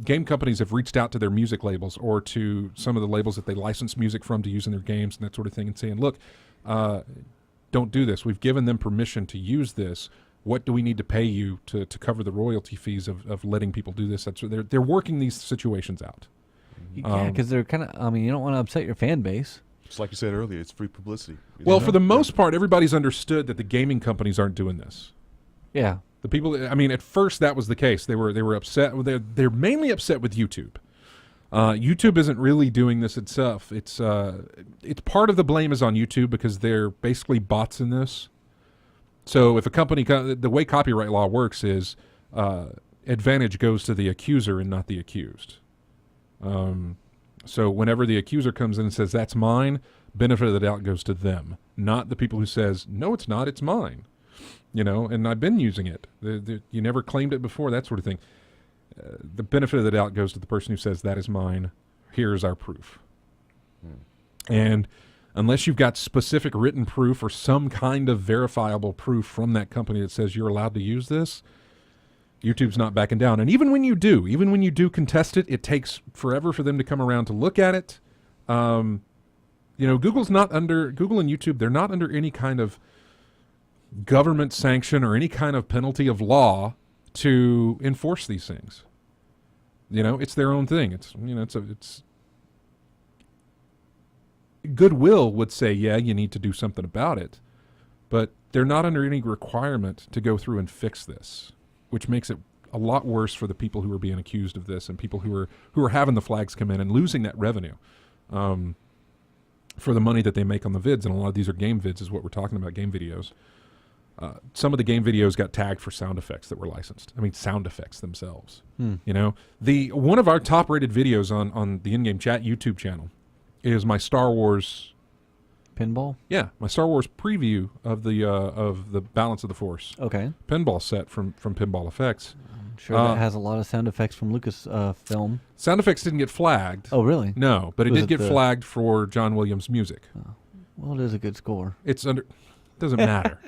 Speaker 1: Game companies have reached out to their music labels or to some of the labels that they license music from to use in their games and that sort of thing, and saying, look, don't do this. We've given them permission to use this. What do we need to pay you to cover the royalty fees of letting people do this? They're working these situations out.
Speaker 2: Yeah, because they're kind of, you don't want to upset your fan base.
Speaker 3: Just like you said earlier, it's free publicity.
Speaker 1: Well, for the most part, everybody's understood that the gaming companies aren't doing this.
Speaker 2: Yeah.
Speaker 1: The people, at first that was the case. They were upset. They're mainly upset with YouTube. YouTube isn't really doing this itself. It's part of the blame is on YouTube because they're basically bots in this. So if a company, the way copyright law works is advantage goes to the accuser and not the accused. So whenever the accuser comes in and says, that's mine, benefit of the doubt goes to them, not the people who says, no, it's not, it's mine. And I've been using it. You never claimed it before, that sort of thing. The benefit of the doubt goes to the person who says, that is mine, here's our proof. And unless you've got specific written proof or some kind of verifiable proof from that company that says you're allowed to use this, YouTube's not backing down. And even when you do contest it, it takes forever for them to come around to look at it. Google and YouTube, they're not under any kind of government sanction or any kind of penalty of law to enforce these things. It's their own thing. It's goodwill would say, yeah, you need to do something about it, but they're not under any requirement to go through and fix this, which makes it a lot worse for the people who are being accused of this and people who are having the flags come in and losing that revenue for the money that they make on the vids. And a lot of these are game vids is what we're talking about, game videos. Some of the game videos got tagged for sound effects that were licensed. Sound effects themselves. One of our top rated videos on the In-Game Chat YouTube channel is my Star Wars
Speaker 2: pinball.
Speaker 1: Yeah, my Star Wars preview of the Balance of the Force.
Speaker 2: Okay.
Speaker 1: Pinball set from Pinball Effects.
Speaker 2: I'm sure that has a lot of sound effects from Lucas film.
Speaker 1: Sound effects didn't get flagged.
Speaker 2: Oh, really?
Speaker 1: No, but it did get flagged for John Williams' music.
Speaker 2: Oh. Well, it is a good score.
Speaker 1: Doesn't matter.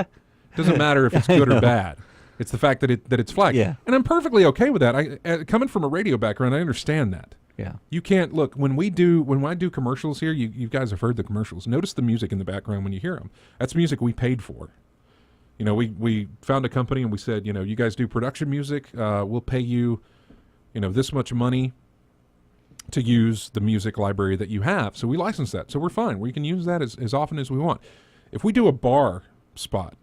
Speaker 1: Doesn't matter if it's good or bad. It's the fact that it's flagged.
Speaker 2: Yeah.
Speaker 1: And I'm perfectly okay with that. Coming from a radio background, I understand that.
Speaker 2: Yeah.
Speaker 1: You can't look when I do commercials here. You guys have heard the commercials. Notice the music in the background when you hear them. That's music we paid for. We found a company and we said, you guys do production music. We'll pay you, this much money to use the music library that you have. So we license that. So we're fine. We can use that as often as we want. If we do a bar spot,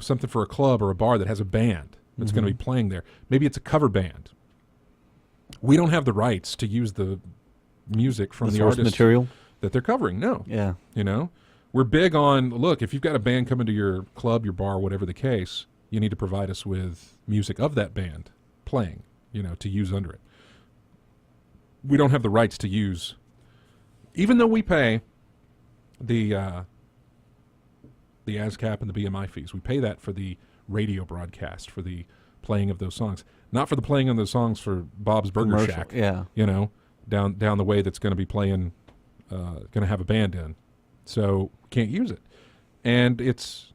Speaker 1: something for a club or a bar that has a band that's going to be playing there, maybe it's a cover band. We don't have the rights to use the music from the
Speaker 2: source
Speaker 1: artist
Speaker 2: material
Speaker 1: that they're covering. No.
Speaker 2: Yeah.
Speaker 1: We're big on, look, if you've got a band coming to your club, your bar, whatever the case, you need to provide us with music of that band playing, to use under it. We don't have the rights to use, even though we pay the ASCAP and the BMI fees. We pay that for the radio broadcast, for the playing of those songs, not for the playing of those songs for Bob's Burger
Speaker 2: Commercial,
Speaker 1: Shack.
Speaker 2: yeah.
Speaker 1: You know, down the way that's going to be playing, going to have a band in, so can't use it, and it's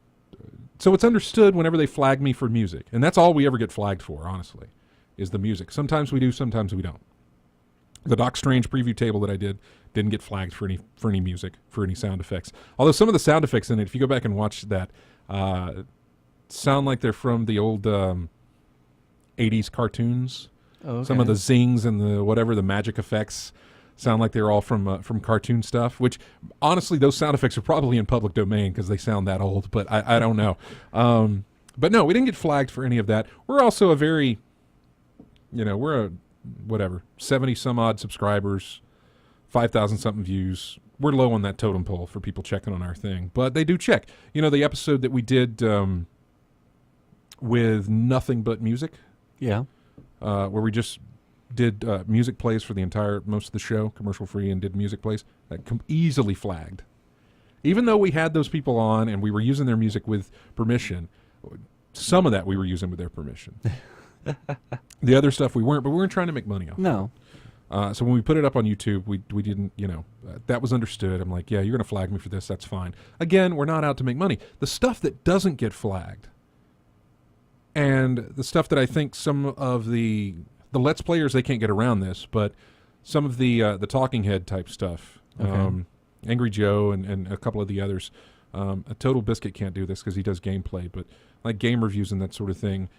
Speaker 1: understood whenever they flag me for music, and that's all we ever get flagged for, honestly, is the music. Sometimes we do, sometimes we don't. The Doc Strange preview table that I didn't get flagged for any music, for any sound effects. Although some of the sound effects in it, if you go back and watch that, sound like they're from the old 80s cartoons.
Speaker 2: Oh, okay.
Speaker 1: Some of the zings and the magic effects sound like they're all from cartoon stuff, which honestly, those sound effects are probably in public domain because they sound that old, but I don't know. But no, we didn't get flagged for any of that. We're also a very, we're a, 70 some odd subscribers, 5,000 something views. We're low on that totem pole for people checking on our thing, but they do check. The episode that we did with nothing but music,
Speaker 2: Yeah.
Speaker 1: where we just did music plays for most of the show, commercial free, and did music plays, that easily flagged. Even though we had those people on and we were using their music with permission, some of that we were using with their permission. The other stuff we weren't, but we weren't trying to make money off.
Speaker 2: No.
Speaker 1: So when we put it up on YouTube, we didn't, that was understood. I'm like, yeah, you're going to flag me for this. That's fine. Again, we're not out to make money. The stuff that doesn't get flagged, and the stuff that I think some of the Let's Players, they can't get around this, but some of the talking head type stuff,
Speaker 2: Okay.
Speaker 1: Angry Joe and a couple of the others, a Total Biscuit can't do this because he does gameplay, but like game reviews and that sort of thing.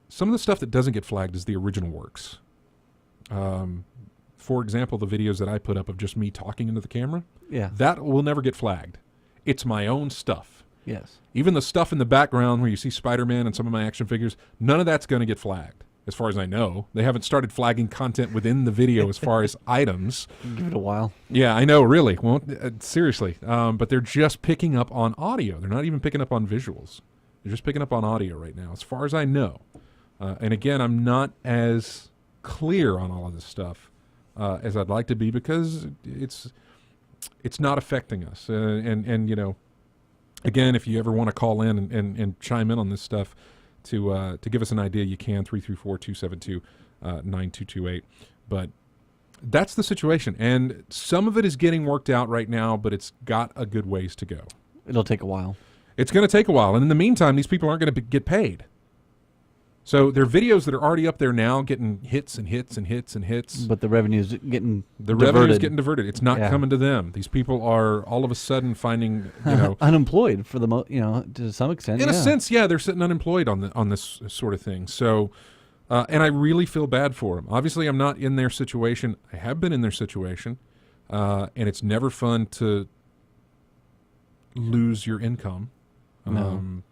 Speaker 1: Some of the stuff that doesn't get flagged is the original works. For example, the videos that I put up of just me talking into the camera,
Speaker 2: Yeah.
Speaker 1: that will never get flagged. It's my own stuff.
Speaker 2: Yes.
Speaker 1: Even the stuff in the background where you see Spider-Man and some of my action figures, none of that's going to get flagged. As far as I know, they haven't started flagging content within the video as far as items.
Speaker 2: Give it a while.
Speaker 1: Yeah, I know, really. Seriously. But they're just picking up on audio. They're not even picking up on visuals. They're just picking up on audio right now, as far as I know. And again, I'm not as clear on all of this stuff as I'd like to be because it's not affecting us. And again, if you ever want to call in and chime in on this stuff to give us an idea, you can, 334-272-9228. But that's the situation. And some of it is getting worked out right now, but it's got a good ways to go.
Speaker 2: It'll take a while.
Speaker 1: It's going to take a while. And in the meantime, these people aren't going to get paid. So there are videos that are already up there now getting hits and hits and hits and hits.
Speaker 2: But the revenue's getting
Speaker 1: Revenue's getting diverted. It's not
Speaker 2: Yeah.
Speaker 1: coming to them. These people are all of a sudden finding,
Speaker 2: unemployed for the to some extent.
Speaker 1: in a
Speaker 2: yeah.
Speaker 1: sense, yeah, they're sitting unemployed on this sort of thing. So, and I really feel bad for them. Obviously, I'm not in their situation. I have been in their situation, and it's never fun to lose your income.
Speaker 2: No.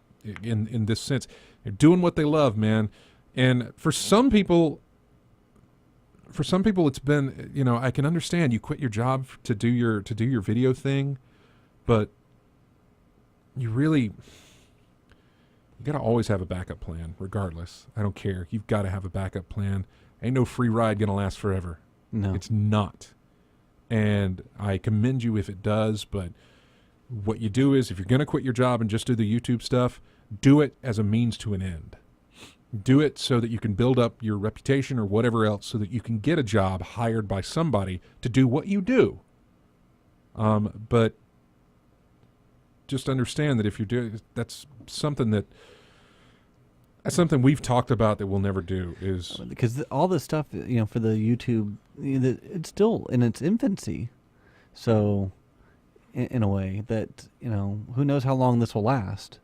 Speaker 1: In this sense, they're doing what they love, man. And for some people, it's been, I can understand you quit your job to do your video thing, but you got to always have a backup plan, regardless. I don't care. You've got to have a backup plan. Ain't no free ride gonna last forever.
Speaker 2: No.
Speaker 1: It's not. And I commend you if it does, but what you do is, if you're going to quit your job and just do the YouTube stuff, do it as a means to an end. Do it so that you can build up your reputation or whatever else so that you can get a job hired by somebody to do what you do. But just understand that if you're doing, that's something we've talked about that we'll never do is
Speaker 2: Because all this stuff, for the YouTube, it's still in its infancy. So, in a way that, who knows how long this will last.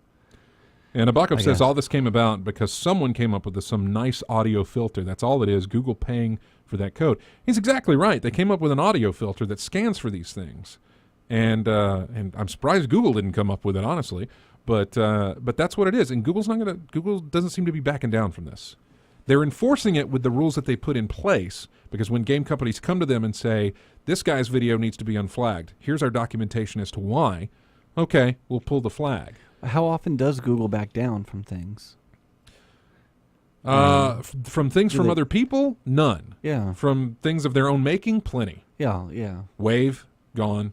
Speaker 1: And Nabokov
Speaker 2: I
Speaker 1: says
Speaker 2: guess.
Speaker 1: all this came about because someone came up with some nice audio filter. That's all it is. Google paying for that code. He's exactly right. They came up with an audio filter that scans for these things. And I'm surprised Google didn't come up with it, honestly. But that's what it is. And Google doesn't seem to be backing down from this. They're enforcing it with the rules that they put in place, because when game companies come to them and say, this guy's video needs to be unflagged, here's our documentation as to why, okay, we'll pull the flag.
Speaker 2: How often does Google back down from things?
Speaker 1: From things
Speaker 2: Do
Speaker 1: from
Speaker 2: they-
Speaker 1: other people, none.
Speaker 2: Yeah.
Speaker 1: From things of their own making, plenty.
Speaker 2: Yeah.
Speaker 1: Wave, gone.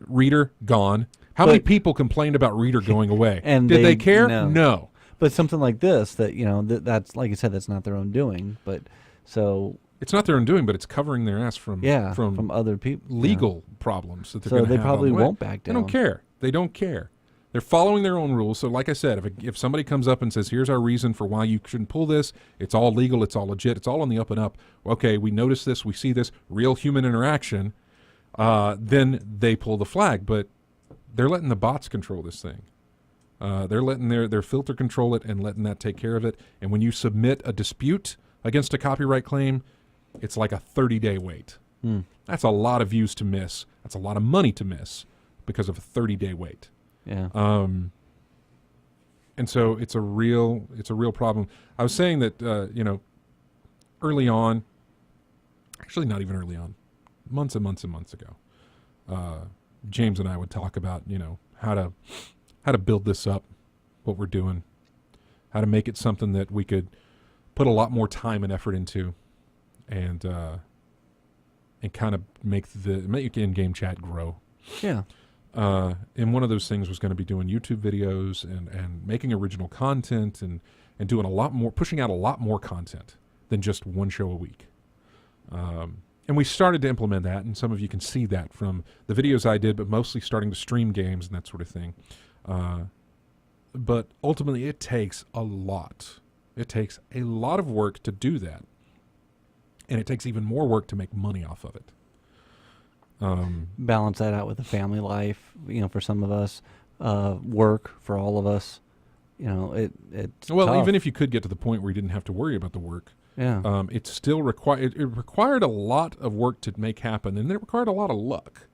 Speaker 1: Reader, gone. How many
Speaker 2: But-
Speaker 1: people complained about Reader going away?
Speaker 2: And
Speaker 1: Did they
Speaker 2: they-
Speaker 1: care?
Speaker 2: no.
Speaker 1: No.
Speaker 2: But something like this, that that's like you said, that's not their own doing. But so
Speaker 1: It's not their own doing, but it's covering their ass from
Speaker 2: from other people,
Speaker 1: legal problems that they're
Speaker 2: So
Speaker 1: going to
Speaker 2: they
Speaker 1: have
Speaker 2: probably
Speaker 1: on the way.
Speaker 2: won't back
Speaker 1: They
Speaker 2: down.
Speaker 1: don't care. They don't care. They're following their own rules. So like I said, if somebody comes up and says, here's our reason for why you shouldn't pull this, it's all legal, it's all legit, it's all on the up and up. Okay, we notice this, we see this, real human interaction, then they pull the flag. But they're letting the bots control this thing. They're letting their filter control it and letting that take care of it. And when you submit a dispute against a copyright claim, it's like a 30-day wait. That's a lot of views to miss. That's a lot of money to miss because of a 30-day wait.
Speaker 2: Yeah.
Speaker 1: And so it's a real problem. I was saying that early on, actually not even early on, months and months and months ago, James and I would talk about how to build this up, what we're doing, how to make it something that we could put a lot more time and effort into, and kind of make in-game chat grow.
Speaker 2: Yeah.
Speaker 1: And one of those things was going to be doing YouTube videos and making original content and doing a lot more, pushing out a lot more content than just one show a week. And we started to implement that, and some of you can see that from the videos I did, but mostly starting to stream games and that sort of thing. But ultimately, it takes a lot. It takes a lot of work to do that. And it takes even more work to make money off of it.
Speaker 2: Balance that out with a family life, for some of us, work for all of us. It's
Speaker 1: well,
Speaker 2: tough.
Speaker 1: even if you could get to the point where you didn't have to worry about the work,
Speaker 2: it
Speaker 1: still required. It required a lot of work to make happen, and it required a lot of luck.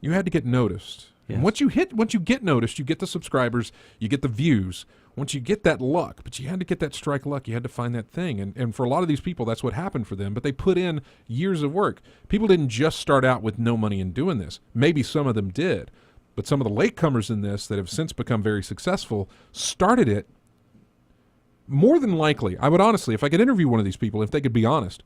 Speaker 1: You had to get noticed.
Speaker 2: Yes.
Speaker 1: And once you get noticed, you get the subscribers, you get the views. Once you get that luck, but you had to get that strike luck, you had to find that thing. And for a lot of these people, that's what happened for them. But they put in years of work. People didn't just start out with no money in doing this. Maybe some of them did. But some of the latecomers in this that have since become very successful started it more than likely. I would honestly, if I could interview one of these people, if they could be honest,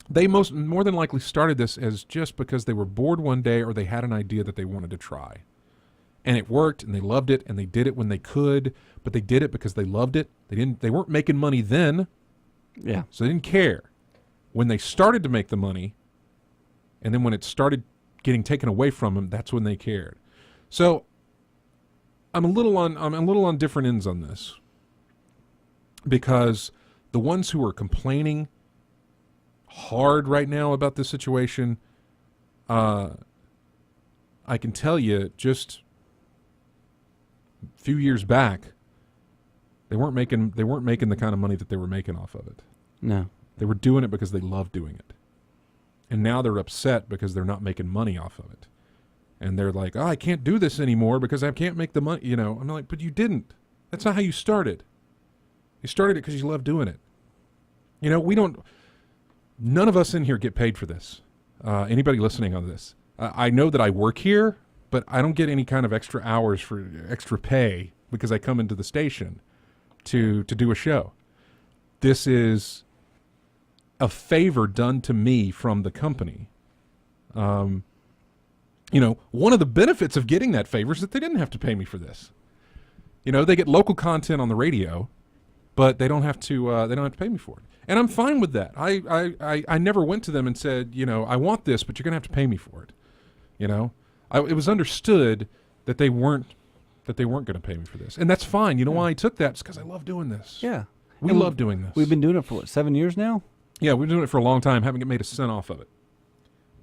Speaker 1: they more than likely started this as just because they were bored one day or they had an idea that they wanted to try. And it worked, and they loved it, and they did it when they could, but they did it because they loved it. They weren't making money then, so they didn't care. When they started to make the money, and then when it started getting taken away from them, that's when they cared. So I'm a little on different ends on this, because the ones who are complaining hard right now about this situation, I can tell you just few years back, they weren't making the kind of money that they were making off of it.
Speaker 2: No.
Speaker 1: They were doing it because they loved doing it. And now they're upset because they're not making money off of it. And they're like, I can't do this anymore because I can't make the money. I'm like, but you didn't. That's not how you started. You started it because you love doing it. None of us in here get paid for this. Anybody listening on this. I know that I work here, but I don't get any kind of extra hours for extra pay because I come into the station to do a show. This is a favor done to me from the company. One of the benefits of getting that favor is that they didn't have to pay me for this. They get local content on the radio, but they don't have to pay me for it. And I'm fine with that. I never went to them and said, I want this, but you're going to have to pay me for it. It was understood that they weren't going to pay me for this, and that's fine. Why I took that? It's because I love doing this.
Speaker 2: Yeah,
Speaker 1: we love doing this.
Speaker 2: We've been doing it for 7 years now.
Speaker 1: Yeah, we've been doing it for a long time. Haven't made a cent off of it.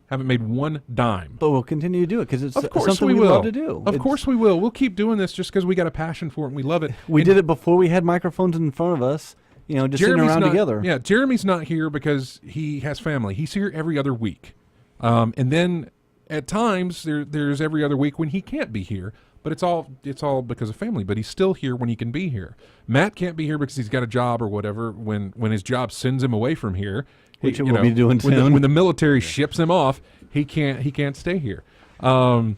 Speaker 1: Haven't made one dime.
Speaker 2: But we'll continue to do it because it's
Speaker 1: of course
Speaker 2: something
Speaker 1: we will.
Speaker 2: love to do.
Speaker 1: Of course we will. We'll keep doing this just because we got a passion for it and we love it.
Speaker 2: We did it before we had microphones in front of us. Just sitting around together.
Speaker 1: Yeah, Jeremy's not here because he has family. He's here every other week, and then at times there's every other week when he can't be here. But it's all because of family. But he's still here when he can be here. Matt can't be here because he's got a job or whatever. When his job sends him away from here,
Speaker 2: which we'll be doing soon.
Speaker 1: When the military ships him off, he can't stay here. And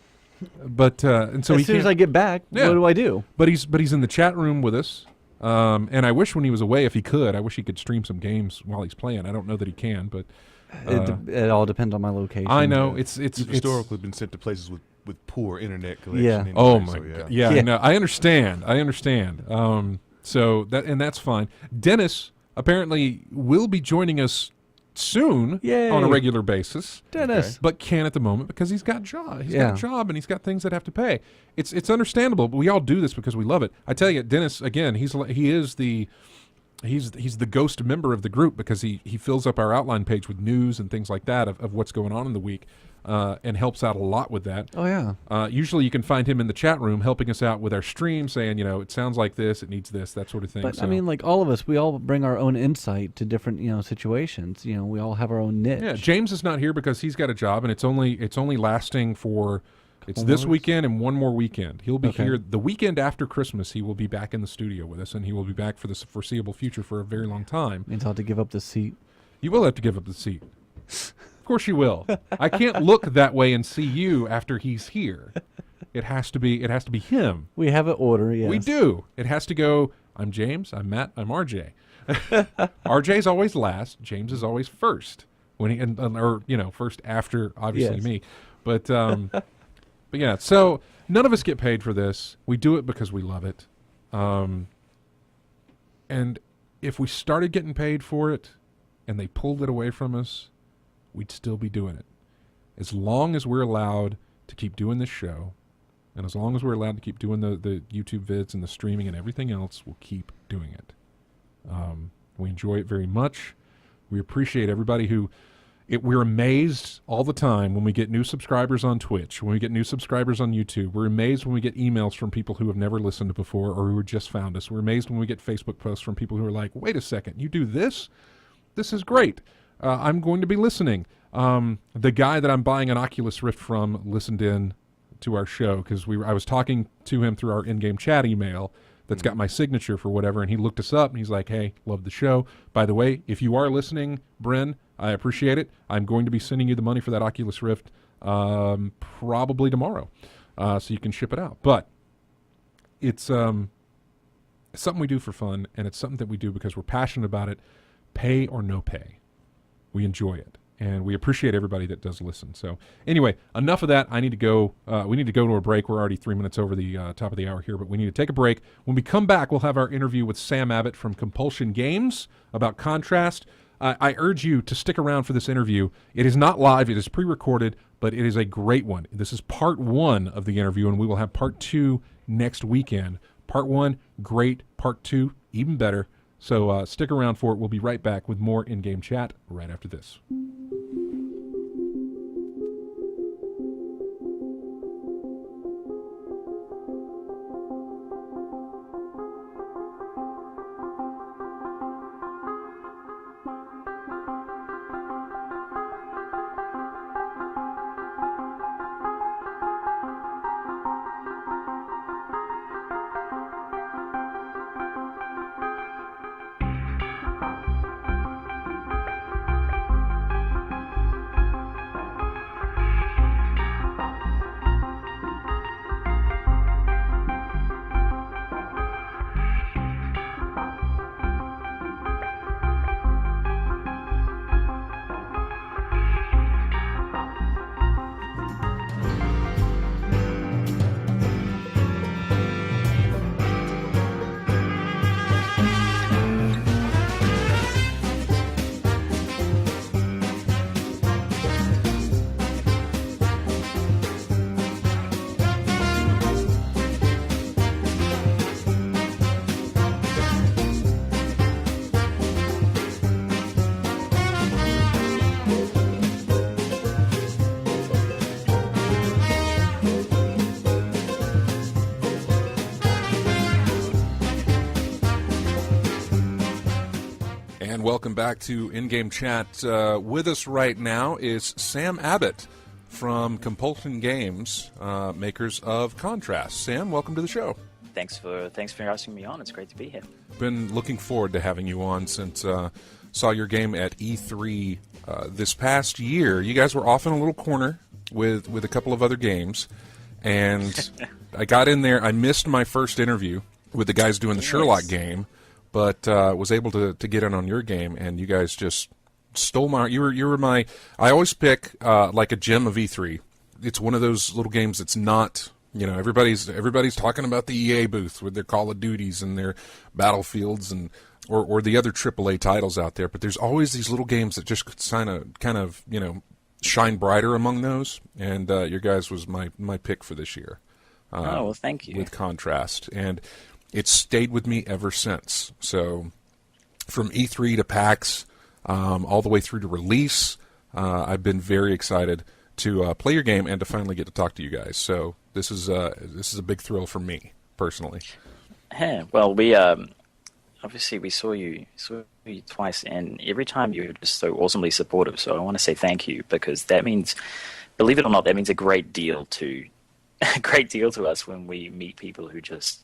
Speaker 1: so
Speaker 2: as soon as I get back, what do I do?
Speaker 1: But he's in the chat room with us. And I wish when he was away, if he could, I wish he could stream some games while he's playing. I don't know that he can, but
Speaker 2: It all depends on my location.
Speaker 1: I know
Speaker 3: Yeah.
Speaker 1: it's
Speaker 3: You've historically been sent to places with poor internet connection.
Speaker 2: Yeah.
Speaker 3: Anyway,
Speaker 1: Oh my
Speaker 3: so,
Speaker 1: god!
Speaker 3: yeah.
Speaker 1: Yeah, no, I understand. So that's fine. Dennis apparently will be joining us soon
Speaker 2: Yay.
Speaker 1: on a regular basis,
Speaker 2: Dennis.
Speaker 1: but can't at the moment because he's got job. He's got
Speaker 2: Yeah.
Speaker 1: a job and he's got things that have to pay. It's understandable, but we all do this because we love it. I tell you, Dennis, again, he's the ghost member of the group because he fills up our outline page with news and things like that of what's going on in the week, and helps out a lot with that.
Speaker 2: Oh yeah.
Speaker 1: Usually you can find him in the chat room helping us out with our stream, saying, it sounds like this, it needs this, that sort of thing.
Speaker 2: But
Speaker 1: So,
Speaker 2: I mean, like all of us, we all bring our own insight to different, situations. We all have our own niche.
Speaker 1: yeah, James is not here because he's got a job, and it's only lasting for it's
Speaker 2: Couple
Speaker 1: this
Speaker 2: more weeks?
Speaker 1: weekend and one more weekend. He'll be
Speaker 2: Okay.
Speaker 1: here the weekend after Christmas. He will be back in the studio with us, and he will be back for the foreseeable future for a very long time.
Speaker 2: Means I'll have to give up the seat.
Speaker 1: You will have to give up the seat. Of course you will. I can't look that way and see you after he's here. It has to be him.
Speaker 2: We have an order. Yes.
Speaker 1: We do. It has to go, I'm James, I'm Matt, I'm RJ. RJ's always last, James is always first. When he first after obviously
Speaker 2: Yes.
Speaker 1: me. But yeah, so none of us get paid for this. We do it because we love it. And if we started getting paid for it and they pulled it away from us, we'd still be doing it. As long as we're allowed to keep doing this show, and as long as we're allowed to keep doing the YouTube vids and the streaming and everything else, we'll keep doing it. We enjoy it very much. We appreciate everybody who... we're amazed all the time when we get new subscribers on Twitch, when we get new subscribers on YouTube. We're amazed when we get emails from people who have never listened before or who just found us. We're amazed when we get Facebook posts from people who are like, wait a second, you do this? This is great. I'm going to be listening. The guy that I'm buying an Oculus Rift from listened in to our show because I was talking to him through our in-game chat email that's got my signature for whatever, and he looked us up and he's like, hey, love the show. By the way, if you are listening, Bryn, I appreciate it. I'm going to be sending you the money for that Oculus Rift probably tomorrow, so you can ship it out. But it's something we do for fun, and it's something that we do because we're passionate about it, pay or no pay. We enjoy it, and we appreciate everybody that does listen. So anyway, enough of that. I need to go. We need to go to a break. We're already 3 minutes over the top of the hour here, but we need to take a break. When we come back, we'll have our interview with Sam Abbott from Compulsion Games about Contrast. I urge you to stick around for this interview. It is not live. It is pre-recorded, but it is a great one. This is part one of the interview, and we will have part two next weekend. Part one, great. Part two, even better. So stick around for it. We'll be right back with more in-game chat right after this. Welcome back to In-Game Chat. With us right now is Sam Abbott from Compulsion Games, makers of Contrast. Sam, welcome to the show.
Speaker 4: Thanks for asking me on. It's great to be here.
Speaker 1: Been looking forward to having you on since saw your game at E3 this past year. You guys were off in a little corner with a couple of other games, and I got in there. I missed my first interview with the guys doing the Sherlock game, but was able to get in on your game, and you guys just stole my. You were my. I always pick like a gem of E3. It's one of those little games that's not. You know, everybody's talking about the EA booth with their Call of Duties and their Battlefields and or the other AAA titles out there. But there's always these little games that just kind of shine brighter among those. And your guys was my pick for this year.
Speaker 4: Well, thank you.
Speaker 1: With Contrast, and it's stayed with me ever since. So from E3 to PAX, all the way through to release, I've been very excited to play your game and to finally get to talk to you guys. So this is a big thrill for me personally.
Speaker 4: Yeah, well, we obviously we saw you twice, and every time you were just so awesomely supportive. So I want to say thank you, because that means, believe it or not, that means a great deal to us when we meet people who just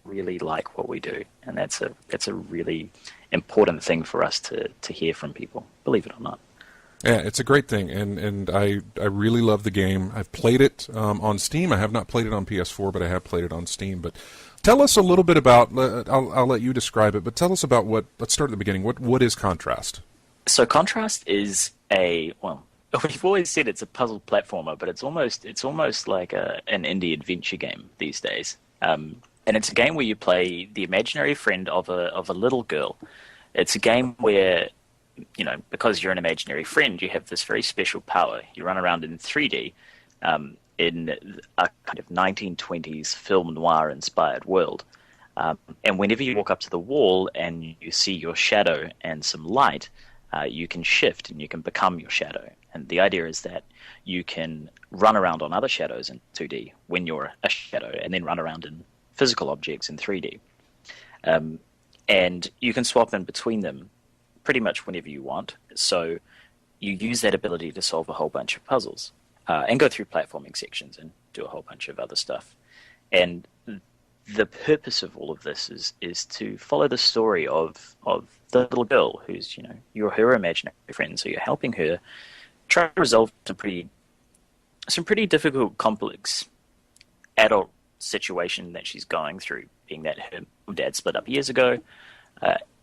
Speaker 4: really like what we do, and that's a really important thing for us to hear from people. Believe it or not.
Speaker 1: Yeah, it's a great thing, and I really love the game. I've played it on Steam. I have not played it on PS4, but I have played it on Steam. But tell us a little bit about. I'll let you describe it, but tell us about what. Let's start at the beginning. What is Contrast?
Speaker 4: So Contrast is we've always said it's a puzzle platformer, but it's almost like an indie adventure game these days. And it's a game where you play the imaginary friend of a little girl. It's a game where, because you're an imaginary friend, you have this very special power. You run around in 3D in a kind of 1920s film noir-inspired world. And whenever you walk up to the wall and you see your shadow and some light, you can shift and you can become your shadow. And the idea is that you can run around on other shadows in 2D when you're a shadow, and then run around in physical objects in 3D. And you can swap in between them pretty much whenever you want. So you use that ability to solve a whole bunch of puzzles and go through platforming sections and do a whole bunch of other stuff. And the purpose of all of this is to follow the story of the little girl who's, you're her imaginary friend. So you're helping her try to resolve some pretty difficult, complex adult situation that she's going through, being that her dad split up years ago.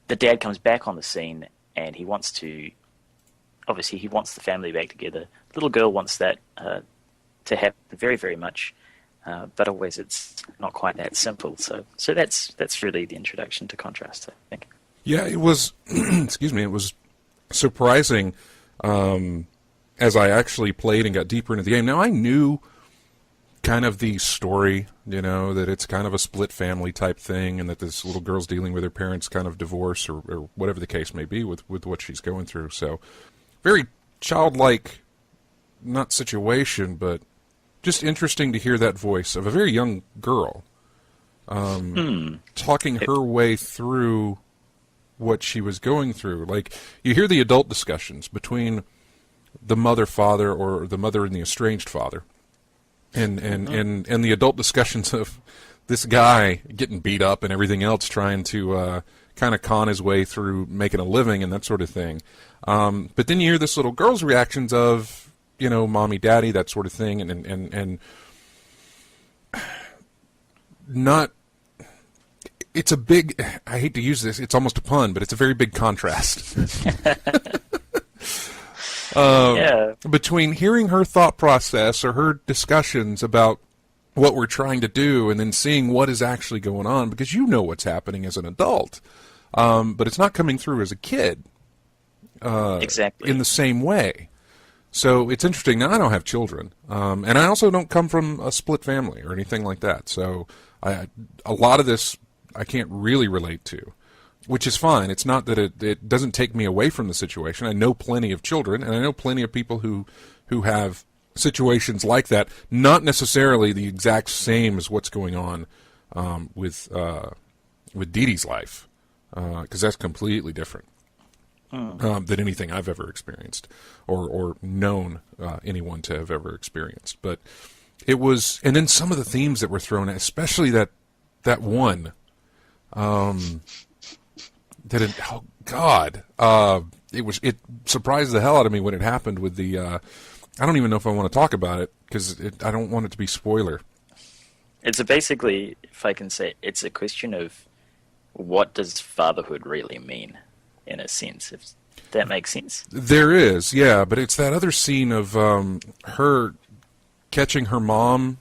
Speaker 4: The dad comes back on the scene, and he wants the family back together. The little girl wants that to happen very, very much, but always it's not quite that simple. So that's really the introduction to Contrast, I think.
Speaker 1: Yeah, it was. Excuse me. It was surprising as I actually played and got deeper into the game. Now I knew kind of the story, that it's kind of a split family type thing, and that this little girl's dealing with her parents' kind of divorce or whatever the case may be with what she's going through. So very childlike, not situation, but just interesting to hear that voice of a very young girl talking her way through what she was going through. Like, you hear the adult discussions between the mother-father, or the mother and the estranged father, and the adult discussions of this guy getting beat up and everything else, trying to kind of con his way through making a living and that sort of thing. But then you hear this little girl's reactions of, mommy, daddy, that sort of thing, and not. It's a big. I hate to use this. It's almost a pun, but it's a very big contrast. Between hearing her thought process or her discussions about what we're trying to do, and then seeing what is actually going on, because what's happening as an adult, but it's not coming through as a kid
Speaker 4: exactly
Speaker 1: in the same way. So it's interesting. Now, I don't have children, and I also don't come from a split family or anything like that. So a lot of this I can't really relate to, which is fine. It's not that it doesn't take me away from the situation. I know plenty of children, and I know plenty of people who have situations like that, not necessarily the exact same as what's going on with Dee Dee's life, because that's completely different than anything I've ever experienced or known anyone to have ever experienced. But it was, and then some of the themes that were thrown at, especially that one. It surprised the hell out of me when it happened with the. I don't even know if I want to talk about it because I don't want it to be spoiler.
Speaker 4: It's basically, if I can say, it's a question of what does fatherhood really mean, in a sense. That makes sense.
Speaker 1: There is, yeah, but it's that other scene of her catching her mom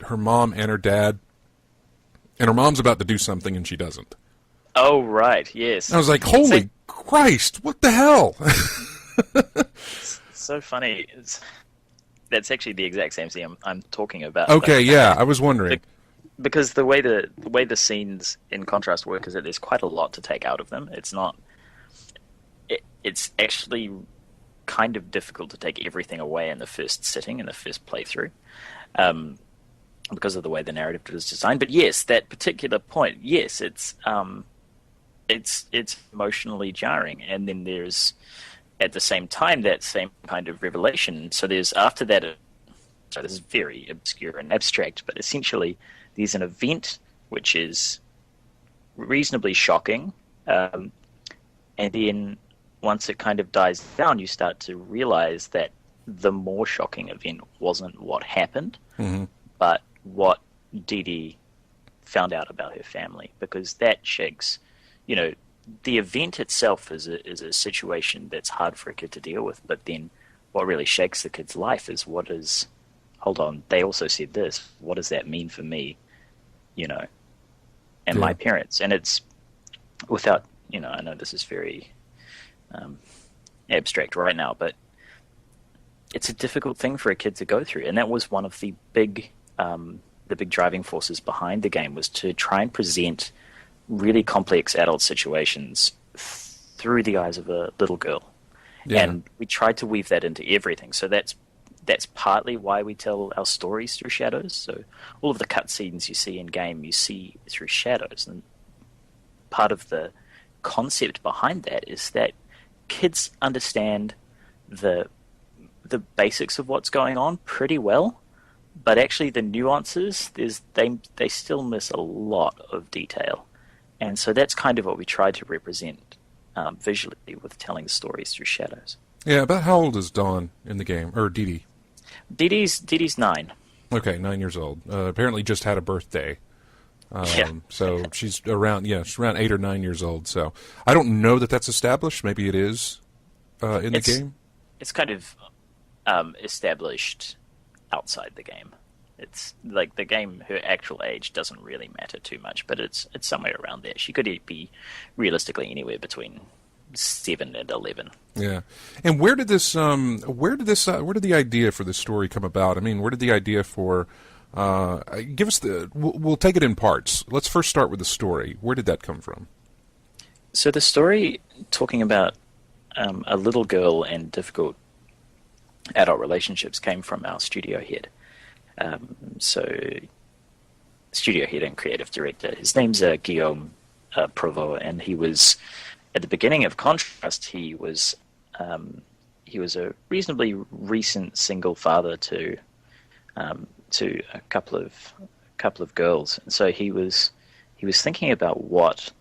Speaker 1: and her dad, and her mom's about to do something and she doesn't.
Speaker 4: Oh, right, yes.
Speaker 1: I was like, holy Christ, what the hell?
Speaker 4: It's so funny. That's actually the exact same scene I'm talking about.
Speaker 1: Okay, yeah, I was wondering.
Speaker 4: Because the way the scenes in contrast work is that there's quite a lot to take out of them. It's not. It's actually kind of difficult to take everything away in the first sitting, in the first playthrough, because of the way the narrative is designed. But yes, that particular point, yes, it's emotionally jarring, and then there's at the same time that same kind of revelation. So there's after that. So this is very obscure and abstract, but essentially there's an event which is reasonably shocking, and then once it kind of dies down, you start to realize that the more shocking event wasn't what happened, but what Dee Dee found out about her family, because that shakes, the event itself is a situation that's hard for a kid to deal with, but then what really shakes the kid's life is hold on, they also said this, what does that mean for me, and my parents? And it's without, I know this is very abstract right now, but it's a difficult thing for a kid to go through, and that was one of the big driving forces behind the game, was to try and present really complex adult situations through the eyes of a little girl. Yeah. And we tried to weave that into everything. So that's partly why we tell our stories through shadows. So all of the cutscenes you see in game, you see through shadows, and part of the concept behind that is that kids understand the basics of what's going on pretty well, but actually the nuances, they still miss a lot of detail. And so that's kind of what we tried to represent visually with telling stories through shadows.
Speaker 1: Yeah, about how old is Dawn in the game, or Dee Dee?
Speaker 4: Dee Dee's 9.
Speaker 1: Okay, 9 years old. Apparently just had a birthday.
Speaker 4: Yeah.
Speaker 1: So she's around 8 or 9 years old. So I don't know that that's established. Maybe it is in the game.
Speaker 4: It's kind of established outside the game. It's like the game, her actual age doesn't really matter too much, but it's somewhere around there. She could be realistically anywhere between 7 and 11.
Speaker 1: Yeah. And where did the idea for this story come about? I mean, where did the idea for give us we'll take it in parts. Let's first start with the story. Where did that come from?
Speaker 4: So the story, talking about a little girl and difficult adult relationships, came from our studio head. So studio head and creative director. His name's Guillaume Provost, and he was, at the beginning of Contrast, he was a reasonably recent single father to a couple of girls, and so he was thinking about what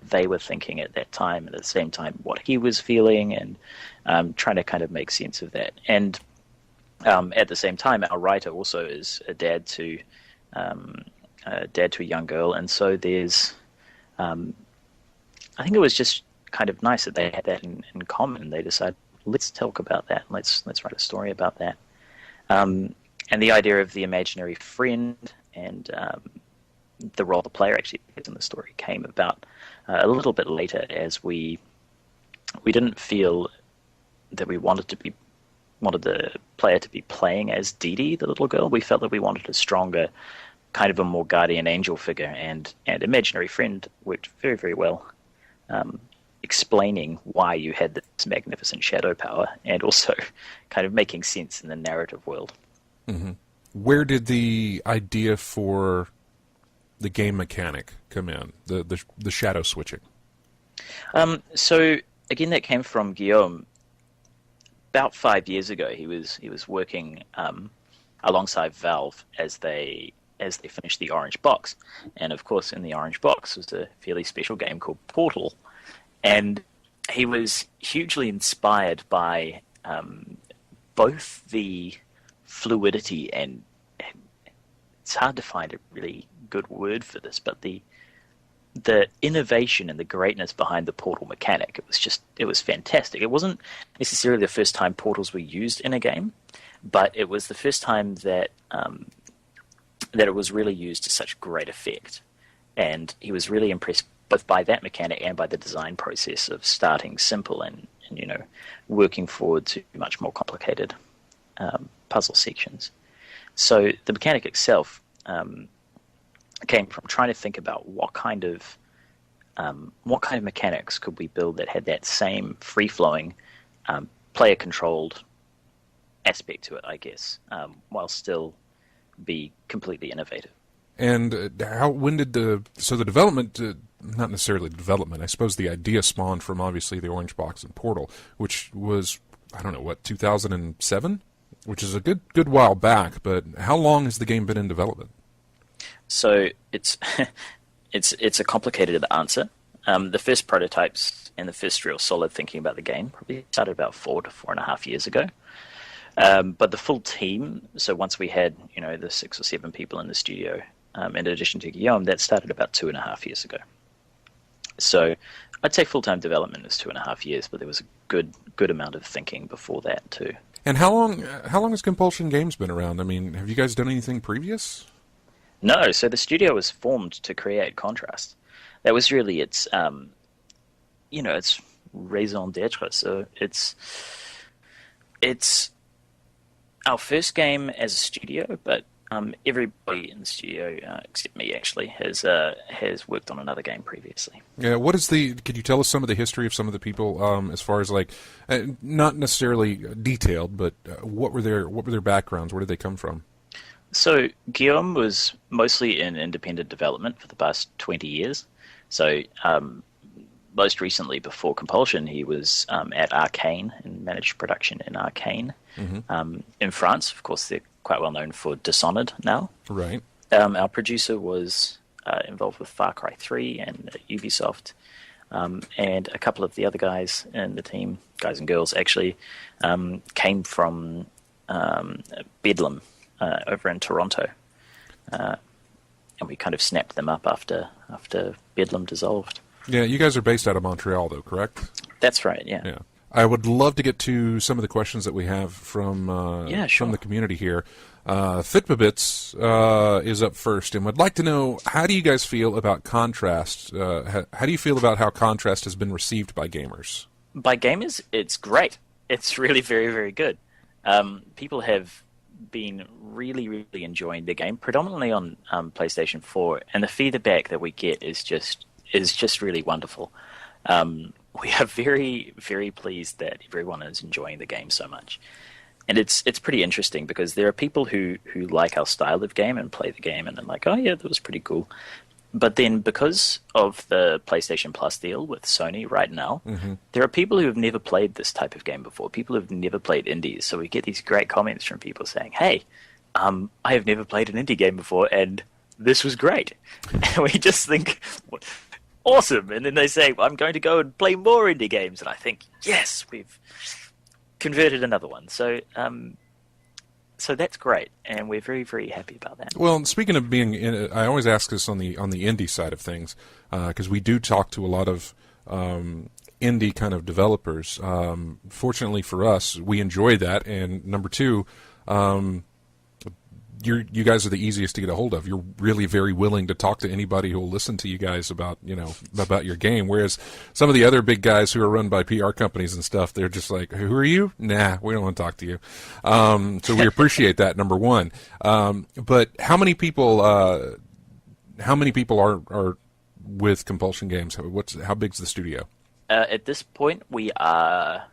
Speaker 4: they were thinking at that time, and at the same time what he was feeling, and trying to kind of make sense of that. And at the same time, our writer also is a dad to a young girl, and so there's I think it was just kind of nice that they had that in common. They decided, let's talk about that. Let's write a story about that. And the idea of the imaginary friend and the role the player actually plays in the story came about a little bit later, as we didn't feel that we wanted the player to be playing as Dee Dee, the little girl. We felt that we wanted a stronger, kind of a more guardian angel figure, and imaginary friend worked very, very well, explaining why you had this magnificent shadow power, and also kind of making sense in the narrative world.
Speaker 1: Mm-hmm. Where did the idea for the game mechanic come in, the shadow switching?
Speaker 4: So again, that came from Guillaume. About 5 years ago, he was working alongside Valve as they finished the Orange Box, and of course, in the Orange Box was a fairly special game called Portal, and he was hugely inspired by both the fluidity and it's hard to find a really good word for this, but the the innovation and the greatness behind the portal mechanic. It was fantastic. It wasn't necessarily the first time portals were used in a game, but it was the first time that that it was really used to such great effect. And he was really impressed both by that mechanic and by the design process of starting simple and working forward to much more complicated puzzle sections. So the mechanic itself came from trying to think about what kind of mechanics could we build that had that same free-flowing, player-controlled aspect to it, I guess, while still be completely innovative.
Speaker 1: And when did the development, not necessarily development, I suppose the idea spawned from obviously the Orange Box and Portal, which was, I don't know, what, 2007? Which is a good while back, but how long has the game been in development?
Speaker 4: So it's a complicated answer. The first prototypes and the first real solid thinking about the game probably started about 4 to 4.5 years ago. But the full team, so once we had the 6 or 7 people in the studio, in addition to Guillaume, that started about 2.5 years ago. So I'd say full-time development is 2.5 years, but there was a good amount of thinking before that too.
Speaker 1: And how long has Compulsion Games been around? I mean, have you guys done anything previous?
Speaker 4: No, so the studio was formed to create Contrast. That was really its raison d'etre. So it's our first game as a studio, but everybody in the studio, except me actually, has worked on another game previously.
Speaker 1: Yeah, could you tell us some of the history of some of the people, as far as not necessarily detailed, but what were their backgrounds? Where did they come from?
Speaker 4: So Guillaume was mostly in independent development for the past 20 years. So most recently, before Compulsion, he was at Arcane and managed production in Arcane. Mm-hmm. In France, of course, they're quite well known for Dishonored now.
Speaker 1: Right.
Speaker 4: Our producer was involved with Far Cry 3 and Ubisoft. And a couple of the other guys in the team, guys and girls actually, came from Bedlam over in Toronto. And we kind of snapped them up after Bedlam dissolved.
Speaker 1: Yeah, you guys are based out of Montreal, though, correct?
Speaker 4: That's right, yeah.
Speaker 1: Yeah. I would love to get to some of the questions that we have from
Speaker 4: sure.
Speaker 1: the community here. Fitbabits is up first, and would like to know, how do you guys feel about Contrast? How do you feel about how Contrast has been received by gamers?
Speaker 4: By gamers, it's great. It's really very, very good. People have been really, really enjoying the game, predominantly on PlayStation 4, and the feedback that we get is just really wonderful. We are very, very pleased that everyone is enjoying the game so much. And it's pretty interesting because there are people who like our style of game and play the game and they're like, oh yeah, that was pretty cool. But then because of the PlayStation Plus deal with Sony right now, mm-hmm. there are people who have never played this type of game before, people who have never played indies. So we get these great comments from people saying, hey, I have never played an indie game before and this was great. And we just think, awesome. And then they say, well, I'm going to go and play more indie games. And I think, yes, we've converted another one. So so that's great, and we're very, very happy about that.
Speaker 1: Well, speaking of being, I always ask this on the indie side of things, because we do talk to a lot of indie kind of developers. Fortunately for us, we enjoy that, and number two, you guys are the easiest to get a hold of. You're really very willing to talk to anybody who will listen to you guys about your game. Whereas some of the other big guys who are run by PR companies and stuff, they're just like, who are you? Nah, we don't want to talk to you. So we appreciate that, number one. But how many people are with Compulsion Games? How big's the studio?
Speaker 4: At this point, we are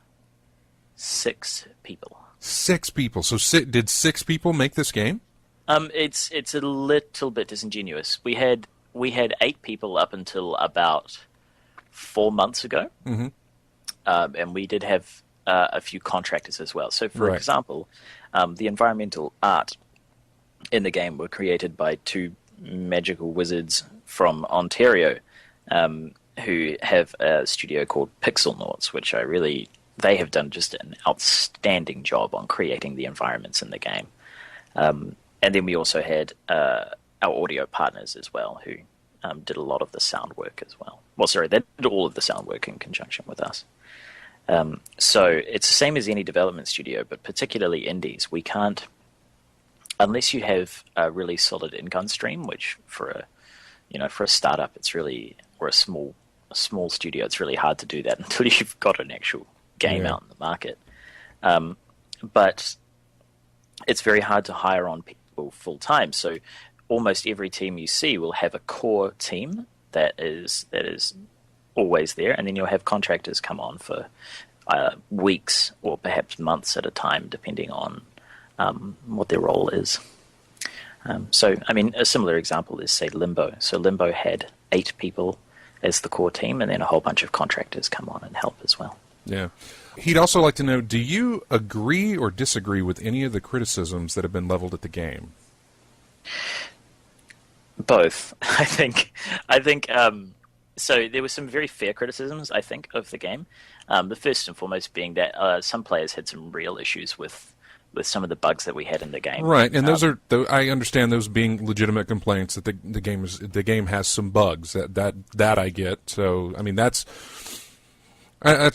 Speaker 4: 6 people.
Speaker 1: 6 people. So did 6 people make this game?
Speaker 4: It's a little bit disingenuous. We had 8 people up until about 4 months ago, mm-hmm. And we did have a few contractors as well. So, for example, the environmental art in the game were created by 2 magical wizards from Ontario, who have a studio called Pixelnauts, which they have done just an outstanding job on creating the environments in the game. And then we also had our audio partners as well, who did a lot of the sound work as well. Well, sorry, they did all of the sound work in conjunction with us. So it's the same as any development studio, but particularly indies, we can't, unless you have a really solid income stream, which for a startup, it's really, or a small studio, it's really hard to do that until you've got an actual game out in the market. But it's very hard to hire on people full time. So almost every team you see will have a core team that is always there, and then you'll have contractors come on for weeks or perhaps months at a time, depending on what their role is. So, I mean, a similar example is, say, Limbo. So Limbo had 8 people as the core team, and then a whole bunch of contractors come on and help as well.
Speaker 1: Yeah. He'd also like to know, do you agree or disagree with any of the criticisms that have been leveled at the game?
Speaker 4: Both, I think. So there were some very fair criticisms, I think, of the game. The first and foremost being that some players had some real issues with some of the bugs that we had in the game.
Speaker 1: Right, and those are I understand those being legitimate complaints that the game has some bugs that I get. So I mean that's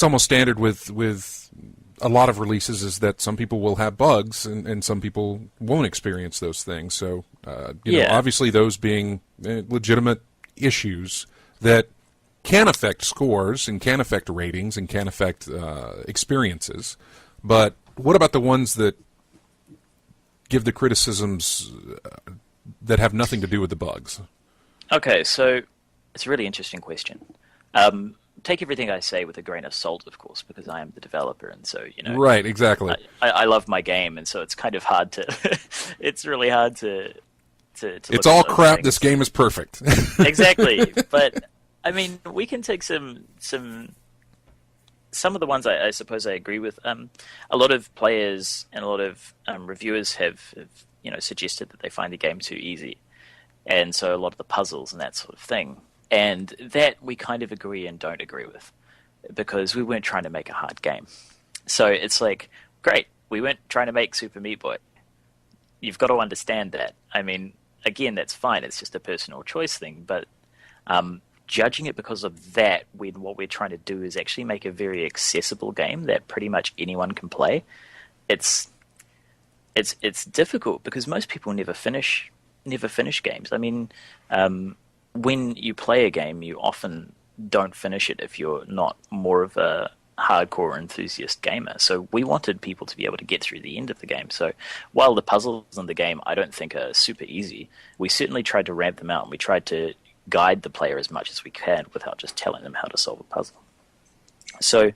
Speaker 1: almost standard with a lot of releases, is that some people will have bugs and some people won't experience those things. So you know, obviously those being legitimate issues that can affect scores and can affect ratings and can affect experiences. But what about the ones that give the criticisms that have nothing to do with the bugs? Okay,
Speaker 4: so it's a really interesting question. Take everything I say with a grain of salt, of course, because I am the developer, and so, you know...
Speaker 1: Right, exactly.
Speaker 4: I love my game, and so it's kind of hard to... it's really hard to
Speaker 1: it's all crap, things. This game is perfect.
Speaker 4: Exactly, but, I mean, we can take some of the ones I suppose I agree with. A lot of players and a lot of reviewers have suggested that they find the game too easy, and so a lot of the puzzles and that sort of thing. And that we kind of agree and don't agree with, because we weren't trying to make a hard game. So it's like, great, we weren't trying to make Super Meat Boy. You've got to understand that. I mean, again, that's fine. It's just a personal choice thing, but judging it because of that, when what we're trying to do is actually make a very accessible game that pretty much anyone can play, it's difficult because most people never finish games. I mean, when you play a game, you often don't finish it if you're not more of a hardcore enthusiast gamer. So we wanted people to be able to get through the end of the game. So while the puzzles in the game I don't think are super easy, we certainly tried to ramp them out, and we tried to guide the player as much as we can without just telling them how to solve a puzzle. So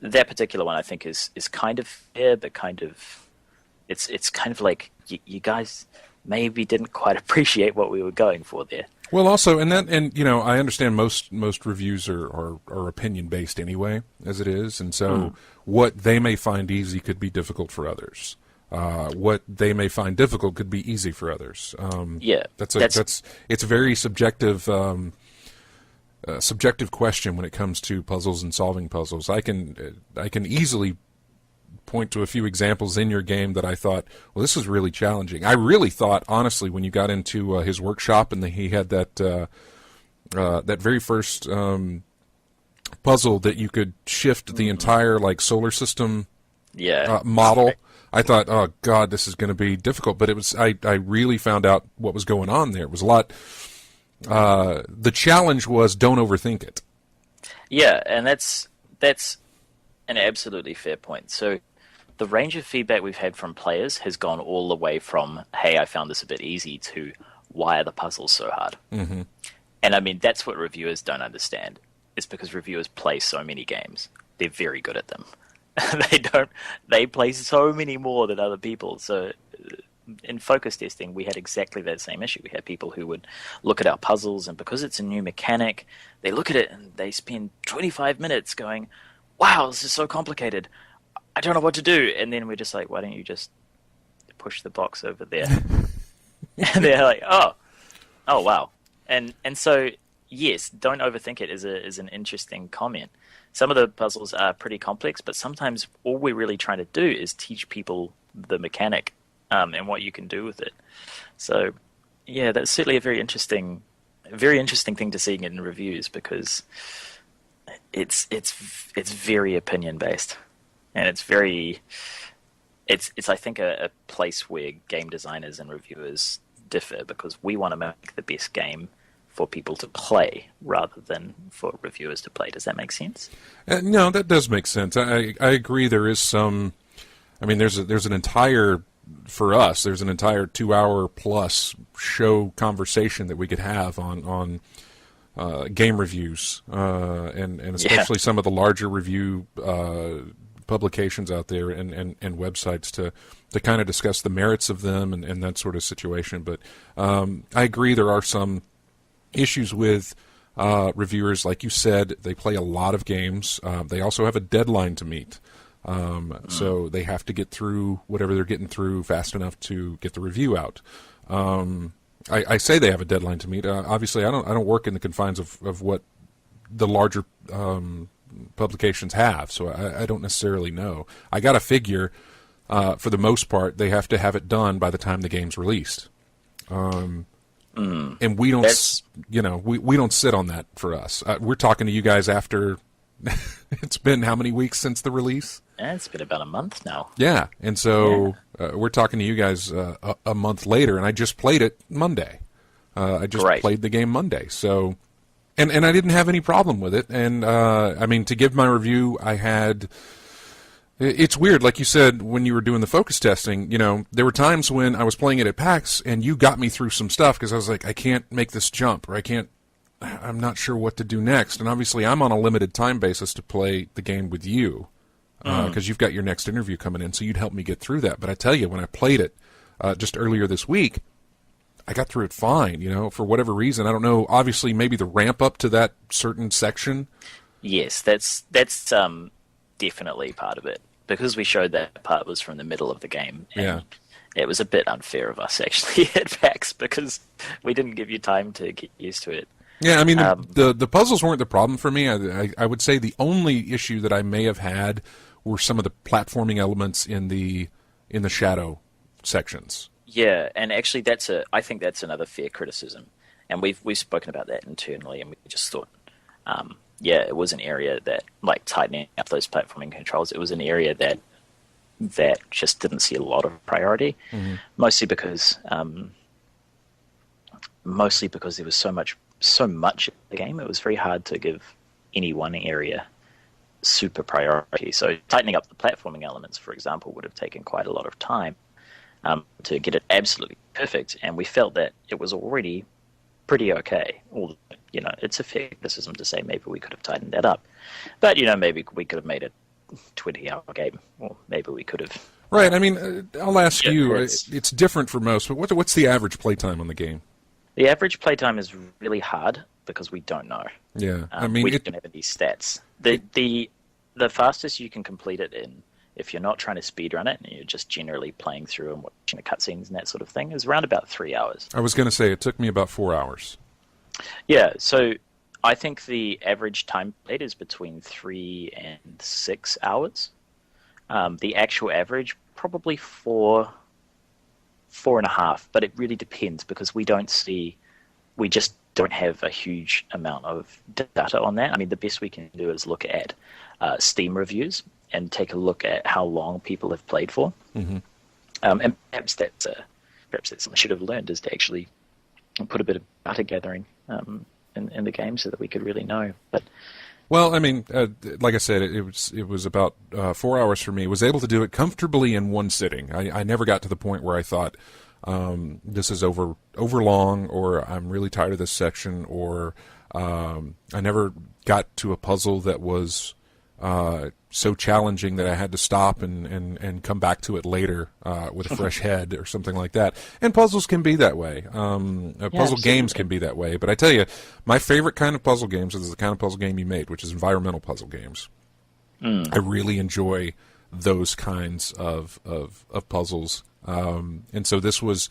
Speaker 4: that particular one I think is kind of fair, but kind of it's kind of like you guys maybe didn't quite appreciate what we were going for there.
Speaker 1: Well, also, and you know, I understand most reviews are opinion based anyway, as it is, and so what they may find easy could be difficult for others. What they may find difficult could be easy for others. It's a very subjective question when it comes to puzzles and solving puzzles. I can easily point to a few examples in your game that I thought, well, this is really challenging. I really thought, honestly, when you got into his workshop and he had that very first puzzle that you could shift the entire solar system model. I thought, oh God, this is going to be difficult. But it was. I really found out what was going on there. It was a lot. The challenge was don't overthink it.
Speaker 4: Yeah, and that's an absolutely fair point. So the range of feedback we've had from players has gone all the way from, hey, I found this a bit easy, to why are the puzzles so hard? Mm-hmm. And I mean, that's what reviewers don't understand. It's because reviewers play so many games. They're very good at them. They play so many more than other people. So in focus testing, we had exactly that same issue. We had people who would look at our puzzles, and because it's a new mechanic, they look at it and they spend 25 minutes going, wow, this is so complicated. I don't know what to do. And then we're just like, why don't you just push the box over there? And they're like, oh, wow. And so, yes, don't overthink it is an interesting comment. Some of the puzzles are pretty complex, but sometimes all we're really trying to do is teach people the mechanic and what you can do with it. So, yeah, that's certainly a very interesting a very interesting thing to see in reviews because it's very opinion based, and it's I think a place where game designers and reviewers differ because we want to make the best game for people to play rather than for reviewers to play. Does that make sense?
Speaker 1: No, that does make sense. I agree. There is some. I mean, there's an entire for us. There's an entire 2-hour plus show conversation that we could have on game reviews and especially some of the larger review publications out there and websites to kind of discuss the merits of them and that sort of situation. But I agree there are some issues with reviewers. Like you said, they play a lot of games. They also have a deadline to meet. So they have to get through whatever they're getting through fast enough to get the review out. I say they have a deadline to meet. Obviously, I don't work in the confines of what the larger publications have, so I don't necessarily know. I got to figure, for the most part, they have to have it done by the time the game's released. And we don't, we don't sit on that for us. We're talking to you guys after it's been how many weeks since the release?
Speaker 4: It's been about a month now.
Speaker 1: Yeah, and so we're talking to you guys a month later, and I just played it Monday. I just played the game Monday, so and I didn't have any problem with it. And I mean, to give my review, I had. It's weird, like you said when you were doing the focus testing. There were times when I was playing it at PAX, and you got me through some stuff because I was like, I can't make this jump, or I'm not sure what to do next. And obviously, I'm on a limited time basis to play the game with you. Because you've got your next interview coming in, so you'd help me get through that. But I tell you, when I played it just earlier this week, I got through it fine, for whatever reason. I don't know, obviously maybe the ramp up to that certain section.
Speaker 4: Yes, that's definitely part of it. Because we showed that part was from the middle of the game. And it was a bit unfair of us, actually, at PAX, because we didn't give you time to get used to it.
Speaker 1: Yeah, I mean, the puzzles weren't the problem for me. I would say the only issue that I may have had were some of the platforming elements in the shadow sections.
Speaker 4: Yeah, and actually I think that's another fair criticism. And we've spoken about that internally, and we just thought, it was an area that, like tightening up those platforming controls, it was an area that just didn't see a lot of priority, mostly because there was so much of the game. It was very hard to give any one area super priority. So tightening up the platforming elements, for example, would have taken quite a lot of time to get it absolutely perfect. And we felt that it was already pretty okay. It's a fair criticism to say maybe we could have tightened that up. But, maybe we could have made it 20-hour game, or maybe we could have.
Speaker 1: Right. I mean, I'll ask you, it's different for most, but what's the average playtime on the game?
Speaker 4: The average playtime is really hard because we don't know.
Speaker 1: Yeah, I mean,
Speaker 4: we don't have any stats. The fastest you can complete it in, if you're not trying to speedrun it and you're just generally playing through and watching the cutscenes and that sort of thing, is around about 3 hours.
Speaker 1: I was going to say it took me about 4 hours.
Speaker 4: Yeah, so I think the average time played is between 3 and 6 hours. The actual average, probably 4.5, but it really depends because we just don't have a huge amount of data on that. I mean, the best we can do is look at Steam reviews and take a look at how long people have played for. And perhaps that's something I should have learned, is to actually put a bit of data gathering in the game so that we could really know. But
Speaker 1: well, I mean, like I said, it was about 4 hours for me. I was able to do it comfortably in one sitting. I never got to the point where I thought this is over long, or I'm really tired of this section, or I never got to a puzzle that was so challenging that I had to stop and come back to it later with a fresh head or something like that. And puzzles can be that way. Puzzle games can be that way. But I tell you, my favorite kind of puzzle games is the kind of puzzle game you made, which is environmental puzzle games. I really enjoy those kinds of puzzles. And so this was...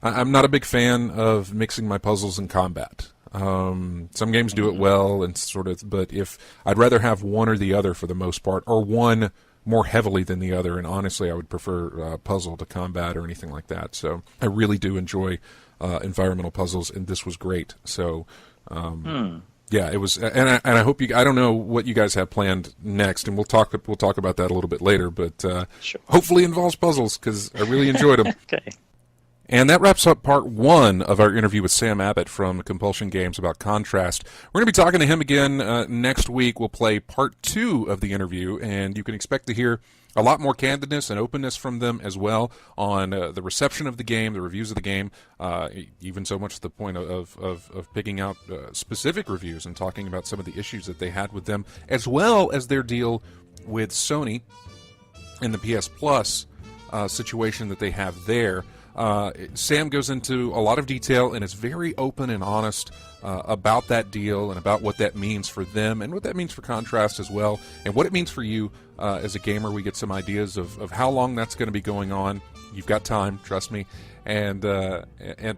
Speaker 1: I'm not a big fan of mixing my puzzles in combat. Some games do it well and sort of, but if I'd rather have one or the other for the most part, or one more heavily than the other, and honestly, I would prefer puzzle to combat or anything like that. So I really do enjoy environmental puzzles, and this was great. So. Yeah, it was, and I hope you. I don't know what you guys have planned next, and we'll talk about that a little bit later. But
Speaker 4: Sure.
Speaker 1: hopefully, it involves puzzles because I really enjoyed them.
Speaker 4: Okay.
Speaker 1: And that wraps up part 1 of our interview with Sam Abbott from Compulsion Games about Contrast. We're going to be talking to him again next week. We'll play part 2 of the interview, and you can expect to hear a lot more candidness and openness from them as well on the reception of the game, the reviews of the game, even so much to the point of picking out specific reviews and talking about some of the issues that they had with them, as well as their deal with Sony and the PS Plus situation that they have there. Sam goes into a lot of detail and is very open and honest about that deal and about what that means for them and what that means for Contrast as well, and what it means for you as a gamer. We get some ideas of how long that's going to be going on. You've got time, trust me, and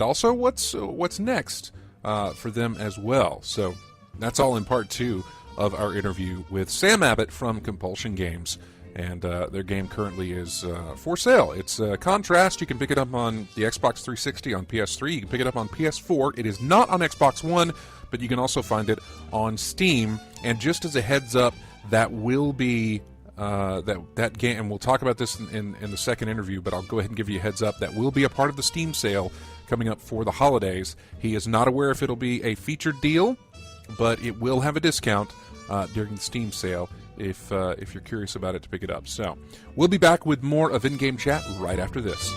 Speaker 1: also what's next for them as well. So that's all in part 2 of our interview with Sam Abbott from Compulsion Games. And their game currently is for sale. It's Contrast. You can pick it up on the Xbox 360, on PS3. You can pick it up on PS4. It is not on Xbox One, but you can also find it on Steam. And just as a heads up, that will be that game, and we'll talk about this in the second interview, but I'll go ahead and give you a heads up. That will be a part of the Steam sale coming up for the holidays. He is not aware if it'll be a featured deal, but it will have a discount during the Steam sale if you're curious about it to pick it up. So we'll be back with more of In-Game Chat right after this.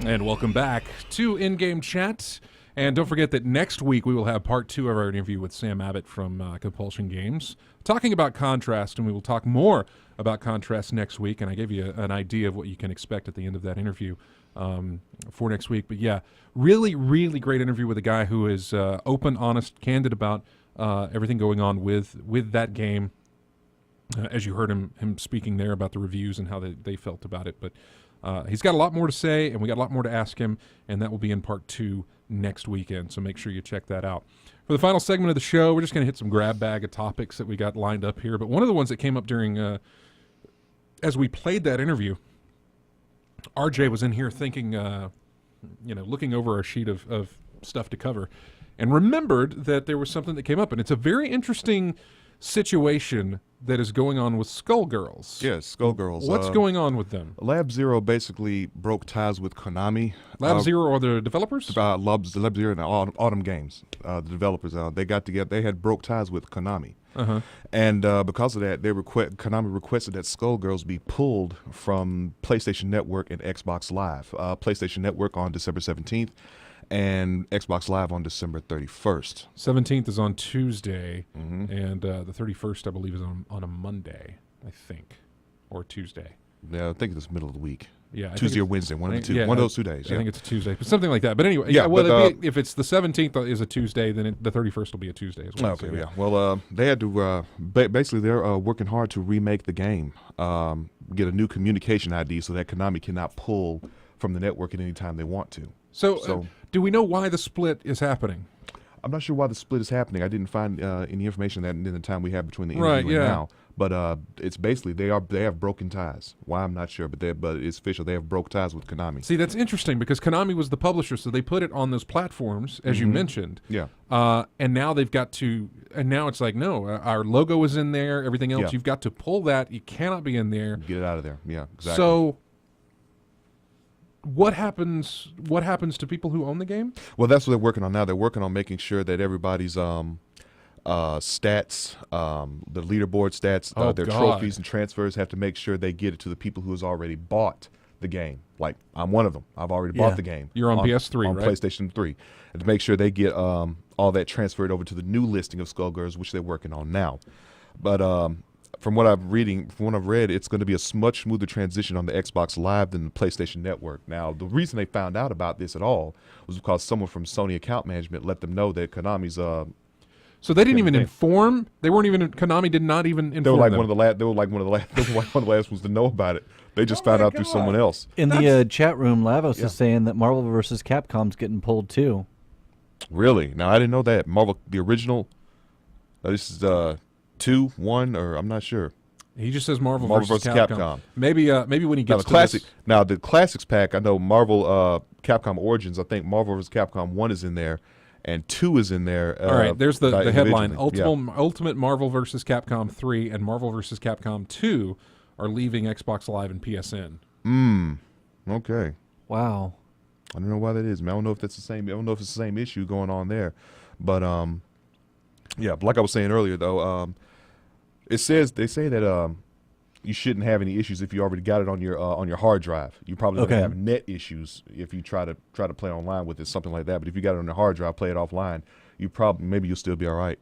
Speaker 1: And welcome back to In-Game Chat. And don't forget that next week we will have part 2 of our interview with Sam Abbott from Compulsion Games, talking about Contrast, and we will talk more about Contrast next week. And I gave you an idea of what you can expect at the end of that interview for next week. But yeah, really, really great interview with a guy who is open, honest, candid about everything going on with that game. As you heard him speaking there about the reviews and how they felt about it. But he's got a lot more to say, and we got a lot more to ask him, and that will be in part 2 next weekend, so make sure you check that out. For the final segment of the show, we're just going to hit some grab bag of topics that we got lined up here, but one of the ones that came up during, as we played that interview, RJ was in here thinking, looking over our sheet of stuff to cover, and remembered that there was something that came up, and it's a very interesting situation that is going on with Skullgirls.
Speaker 3: Yes, Skullgirls.
Speaker 1: What's going on with them?
Speaker 3: Lab Zero basically broke ties with Konami.
Speaker 1: Lab Zero are the developers?
Speaker 3: Lab Zero and Autumn Games, the developers. They got together. They had broke ties with Konami. And because of that, Konami requested that Skullgirls be pulled from PlayStation Network and Xbox Live. PlayStation Network on December 17th and Xbox Live on December 31st.
Speaker 1: 17th is on Tuesday, and the 31st, I believe, is on a Monday, I think, or Tuesday.
Speaker 3: Yeah, I think it's the middle of the week.
Speaker 1: Yeah,
Speaker 3: Tuesday or Wednesday, one of those 2 days.
Speaker 1: I think it's a Tuesday, but something like that. But anyway, if it's the 17th is a Tuesday, then the 31st will be a Tuesday as well.
Speaker 3: Okay, so, yeah. Well, they had to basically they're working hard to remake the game, get a new communication ID so that Konami cannot pull from the network at any time they want to.
Speaker 1: So do we know why the split is happening?
Speaker 3: I'm not sure why the split is happening. I didn't find any information that in the time we have between the interview and now. But it's basically they have broken ties. Why, I'm not sure, but it's official. They have broke ties with Konami.
Speaker 1: See, that's interesting because Konami was the publisher, so they put it on those platforms, as you mentioned.
Speaker 3: Yeah.
Speaker 1: And now they've got to, and now it's like, no, our logo is in there, everything else. You've got to pull that. You cannot be in there.
Speaker 3: Get it out of there. Yeah, exactly.
Speaker 1: So what happens to people who own the game?
Speaker 3: Well, that's what they're working on now. They're working on making sure that everybody's stats, the leaderboard stats,
Speaker 1: Oh,
Speaker 3: their
Speaker 1: God.
Speaker 3: trophies and transfers have to make sure they get it to the people who has already bought the game. Like I'm one of them. I've already
Speaker 2: Yeah.
Speaker 3: bought the game.
Speaker 1: You're on PS3,
Speaker 3: on
Speaker 1: right?
Speaker 3: PlayStation 3, and to make sure they get all that transferred over to the new listing of Skullgirls, which they're working on now. But from what I've read, it's going to be a much smoother transition on the Xbox Live than the PlayStation Network. Now, the reason they found out about this at all was because someone from Sony account management let them know that Konami's
Speaker 1: So they didn't
Speaker 3: Yeah,
Speaker 1: even
Speaker 3: they-
Speaker 1: inform. They weren't even. Konami did not even inform
Speaker 3: they were like
Speaker 1: them.
Speaker 3: one of the last. They were like one of the last. They were like one of the last ones to know about it. They just found out through someone else.
Speaker 2: In the chat room, Lavos
Speaker 3: Yeah.
Speaker 2: is saying that Marvel vs. Capcom's getting pulled too.
Speaker 3: Really? Now I didn't know that. Marvel, the original. This is 2, 1, or I'm not sure.
Speaker 1: He just says Marvel
Speaker 3: Marvel
Speaker 1: versus
Speaker 3: versus
Speaker 1: Capcom.
Speaker 3: Capcom.
Speaker 1: Maybe when he
Speaker 3: Now
Speaker 1: gets
Speaker 3: the
Speaker 1: to
Speaker 3: classic.
Speaker 1: this,
Speaker 3: Now the classics pack. I know Marvel, Capcom Origins. I think Marvel vs. Capcom 1 is in there, and 2 is in there.
Speaker 1: all right. There's the headline:
Speaker 3: individually. Yeah.
Speaker 1: Ultimate Marvel versus Capcom 3 and Marvel versus Capcom 2 are leaving Xbox Live and PSN.
Speaker 3: Okay.
Speaker 2: Wow.
Speaker 3: I don't know why that is, man. I don't know if that's the same. I don't know if it's the same issue going on there, but yeah. But like I was saying earlier, though, they say that you shouldn't have any issues if you already got it on your hard drive. You probably
Speaker 2: Okay.
Speaker 3: don't have net issues if you try to play online with it, something like that. But if you got it on your hard drive, play it offline, maybe you'll still be all right.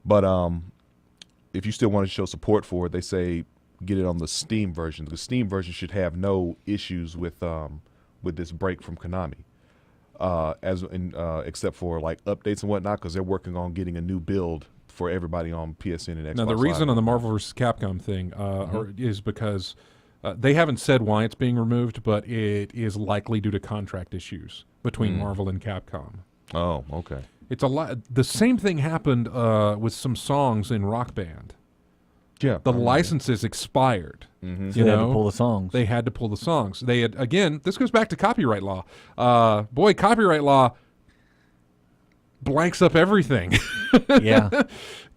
Speaker 3: But if you still want to show support for it, they say get it on the Steam version. The Steam version should have no issues with this break from Konami, except for like updates and whatnot, because they're working on getting a new build for everybody on PSN and Xbox.
Speaker 1: Now the reason
Speaker 3: Live.
Speaker 1: on the Marvel versus Capcom thing is because they haven't said why it's being removed, but it is likely due to contract issues between Marvel and Capcom.
Speaker 3: Oh, okay.
Speaker 1: It's a lot. The same thing happened with some songs in Rock Band.
Speaker 3: Yeah.
Speaker 1: The licenses expired.
Speaker 2: So
Speaker 1: You
Speaker 2: they had to
Speaker 1: know,
Speaker 2: pull the songs.
Speaker 1: They had to pull the songs. They had, again, this goes back to copyright law. Boy, copyright law blanks up everything.
Speaker 2: Yeah.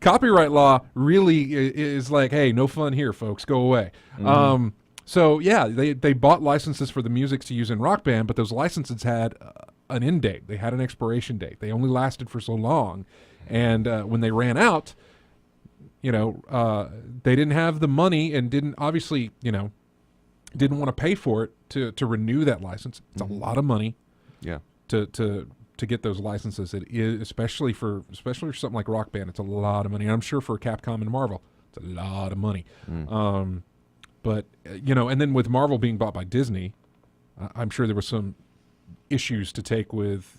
Speaker 1: Copyright law really is like, hey, no fun here, folks. Go away. So yeah, they bought licenses for the music to use in Rock Band, but those licenses had an end date. They had an expiration date. They only lasted for so long, and when they ran out, they didn't have the money and didn't want to pay for it to renew that license. It's a lot of money.
Speaker 3: Yeah.
Speaker 1: To get those licenses. It is especially for something like Rock Band. It's a lot of money. And I'm sure for Capcom and Marvel, it's a lot of money. But and then with Marvel being bought by Disney, I'm sure there was some issues to take with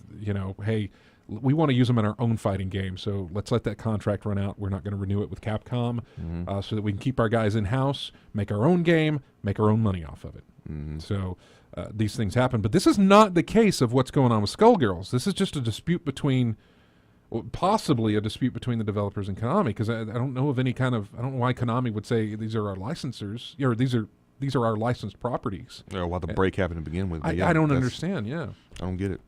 Speaker 1: hey, we want to use them in our own fighting game, so let's let that contract run out. We're not going to renew it with Capcom, so that we can keep our guys in house, make our own game, make our own money off of it. So. These things happen, but this is not the case of what's going on with Skullgirls. This is just a dispute possibly a dispute between the developers and Konami, because I don't know of any kind of, I don't know why Konami would say these are our licensors, or these are our licensed properties.
Speaker 3: Yeah, why the break happened to begin with. But
Speaker 1: I don't understand. Yeah,
Speaker 3: I don't get it.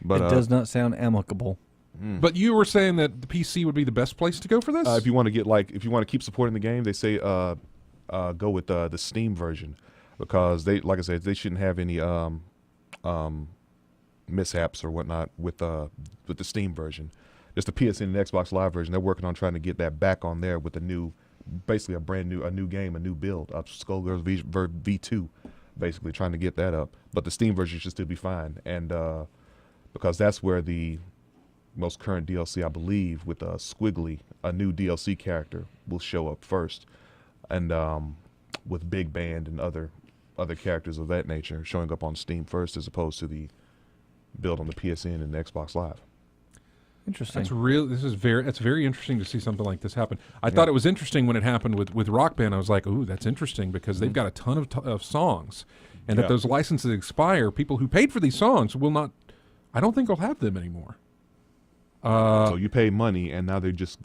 Speaker 3: But
Speaker 2: It does not sound amicable.
Speaker 1: but you were saying that the PC would be the best place to go for this.
Speaker 3: if you want to keep supporting the game, they say go with the Steam version, because like I said, they shouldn't have any mishaps or whatnot with the Steam version. Just the PSN and Xbox Live version. They're working on trying to get that back on there with basically a new game, a new build, Skullgirls V2, basically trying to get that up. But the Steam version should still be fine, and because that's where the most current DLC, I believe, with Squiggly, a new DLC character, will show up first, and with Big Band and other characters of that nature showing up on Steam first, as opposed to the build on the PSN and the Xbox Live.
Speaker 2: Interesting.
Speaker 1: It's very interesting to see something like this happen. I thought it was interesting when it happened with Rock Band. I was like, ooh, that's interesting, because they've got a ton of songs, and
Speaker 3: Yeah.
Speaker 1: if those licenses expire, people who paid for these songs will not. I don't think will have them anymore.
Speaker 3: So you pay money, and now they're just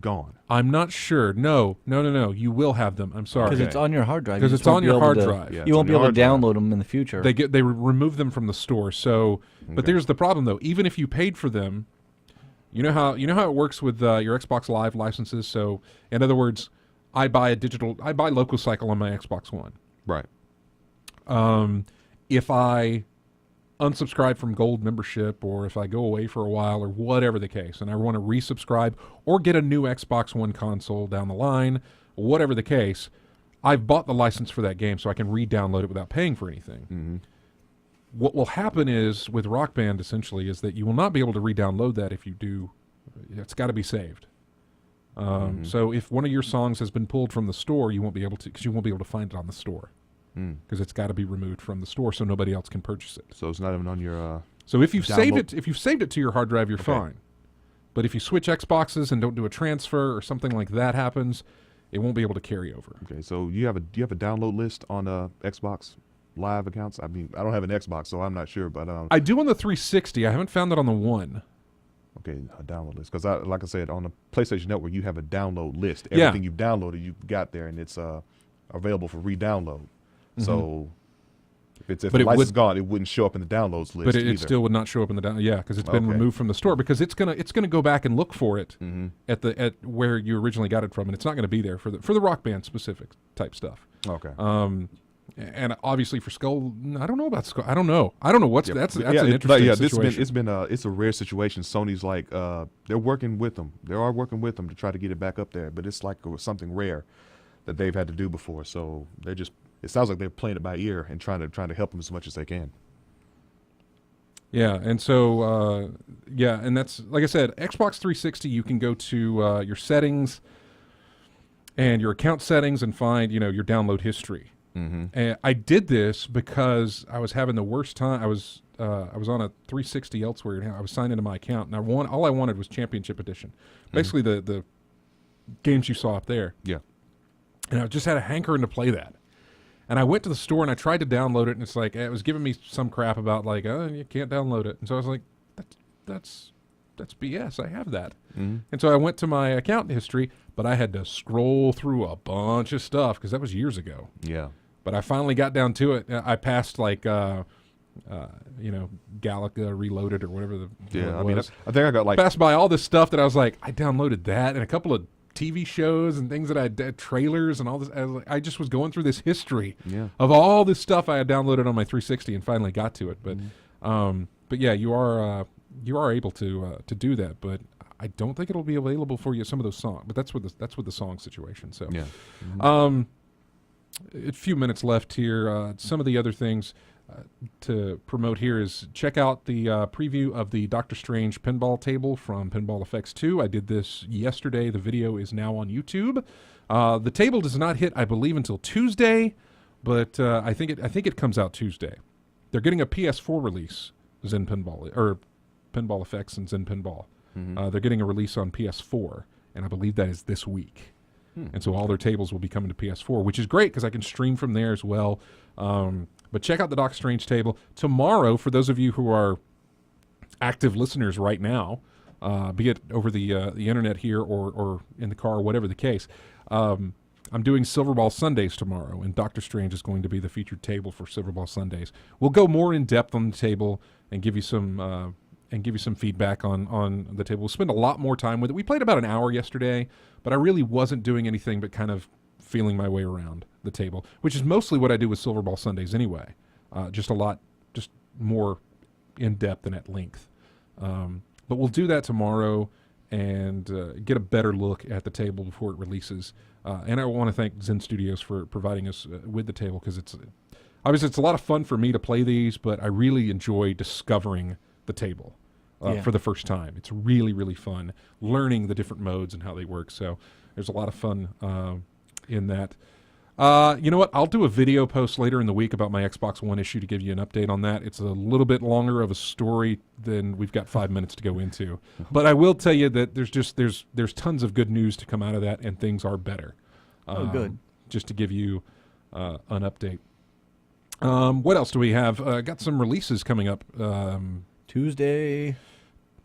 Speaker 3: gone.
Speaker 1: I'm not sure. No. You will have them. I'm sorry.
Speaker 2: Because it's on your hard drive.
Speaker 1: Because
Speaker 2: You
Speaker 1: it's
Speaker 2: just won't
Speaker 1: on
Speaker 2: be
Speaker 1: your
Speaker 2: able
Speaker 1: hard
Speaker 2: to-
Speaker 1: drive.
Speaker 3: Yeah,
Speaker 2: You won't
Speaker 3: it's
Speaker 2: be
Speaker 3: on
Speaker 2: able to
Speaker 3: your hard
Speaker 2: download them in the future.
Speaker 1: They remove them from the store. So, but
Speaker 3: Okay.
Speaker 1: there's the problem though. Even if you paid for them, you know how it works with your Xbox Live licenses. So, in other words, I buy Local Cycle on my Xbox One.
Speaker 3: Right.
Speaker 1: If I unsubscribe from Gold membership, or if I go away for a while, or whatever the case, and I want to resubscribe or get a new Xbox One console down the line, whatever the case, I've bought the license for that game so I can re-download it without paying for anything.
Speaker 3: Mm-hmm.
Speaker 1: What will happen is, with Rock Band, essentially, is that you will not be able to re-download that if you do. It's got to be saved. So if one of your songs has been pulled from the store, you won't be able to, because you won't be able to find it on the store, because it's got to be removed from the store so nobody else can purchase it.
Speaker 3: So it's not even on your.
Speaker 1: So if you've
Speaker 3: download-
Speaker 1: saved it to your hard drive, you're fine. But if you switch Xboxes and don't do a transfer or something like that happens, it won't be able to carry over.
Speaker 3: Okay, so do you have a download list on Xbox Live accounts? I mean, I don't have an Xbox, so I'm not sure, but
Speaker 1: I do on the 360. I haven't found that on the One.
Speaker 3: okay, a download list, because like I said, on the PlayStation Network, you have a download list. Everything you've downloaded, you've got there, and it's available for re-download. So if the license is gone, it wouldn't show up in the downloads list.
Speaker 1: But it
Speaker 3: either.
Speaker 1: still would not show up in the because it's been removed from the store, because it's gonna go back and look for it at where you originally got it from, and it's not gonna be there for the Rock Band specific type stuff.
Speaker 3: Okay.
Speaker 1: And obviously for Skull, I don't know about Skull. I don't know what's that's an interesting situation.
Speaker 3: It's a rare situation. Sony's like they're working with them. They are working with them to try to get it back up there, but it's like something rare that they've had to do before. So they're just. It sounds like they're playing it by ear and trying to help them as much as they can.
Speaker 1: Yeah, and so and that's, like I said, Xbox 360. You can go to your settings and your account settings and find your download history. And I did this because I was having the worst time. I was on a 360 elsewhere, and I was signed into my account, and all I wanted was Championship Edition, basically the games you saw up there.
Speaker 3: Yeah,
Speaker 1: and I just had a hankering to play that. And I went to the store and I tried to download it, and it's like it was giving me some crap about like, oh, you can't download it. And so I was like, that's BS. I have that. And so I went to my account history, but I had to scroll through a bunch of stuff because that was years ago.
Speaker 3: Yeah.
Speaker 1: But I finally got down to it. I passed like Galaga Reloaded or whatever the
Speaker 3: Yeah,
Speaker 1: hell it was.
Speaker 3: I think I got like
Speaker 1: Passed by all this stuff that I was like, I downloaded that and a couple of TV shows and things that I did, trailers and all this. I just was going through this history of all this stuff I had downloaded on my 360 and finally got to it. But yeah, you are able to do that. But I don't think it'll be available for you some of those songs. But that's with the song situation. So a few minutes left here. Some of the other things to promote here is check out the preview of the Doctor Strange pinball table from Pinball Effects 2. I did this yesterday. The video is now on YouTube. The table does not hit, I believe, until Tuesday, but I think it comes out Tuesday. They're getting a PS4 release, Zen Pinball, or Pinball Effects and Zen Pinball. They're getting a release on PS4, and I believe that is this week. And so all their tables will be coming to PS4, which is great because I can stream from there as well. But check out the Doc Strange table. Tomorrow, for those of you who are active listeners right now, be it over the internet here or in the car, or whatever the case, I'm doing Silverball Sundays tomorrow, and Doctor Strange is going to be the featured table for Silverball Sundays. We'll go more in depth on the table and give you some feedback on the table. We'll spend a lot more time with it. We played about an hour yesterday, but I really wasn't doing anything but kind of feeling my way around the table, which is mostly what I do with Silverball Sundays anyway. Just more in depth and at length. But we'll do that tomorrow and get a better look at the table before it releases. And I want to thank Zen Studios for providing us with the table, because it's a lot of fun for me to play these, but I really enjoy discovering the table for the first time. It's really, really fun learning the different modes and how they work. So there's a lot of fun in that. You know what? I'll do a video post later in the week about my Xbox One issue to give you an update on that. It's a little bit longer of a story than we've got 5 minutes to go into. But I will tell you that there's tons of good news to come out of that, and things are better.
Speaker 2: Good.
Speaker 1: Just to give you an update. What else do we have? Got some releases coming up.
Speaker 2: Tuesday.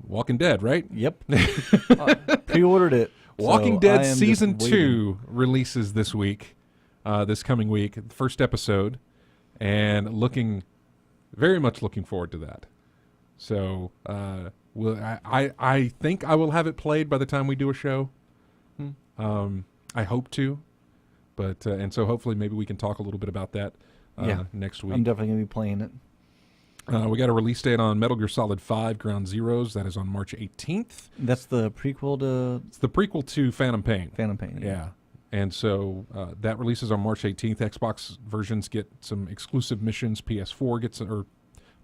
Speaker 1: Walking Dead, right?
Speaker 2: Yep. Pre-ordered it.
Speaker 1: Walking
Speaker 2: so
Speaker 1: Dead Season 2 releases this week, this coming week, the first episode, and very much looking forward to that. So I think I will have it played by the time we do a show. I hope to, but and so hopefully maybe we can talk a little bit about that next week.
Speaker 2: I'm definitely going to be playing it.
Speaker 1: We got a release date on Metal Gear Solid 5 Ground Zeroes. That is on March 18th.
Speaker 2: That's the prequel to
Speaker 1: It's the prequel to Phantom Pain.
Speaker 2: Phantom Pain.
Speaker 1: Yeah. And so that releases on March 18th. Xbox versions get some exclusive missions. PS4 gets, or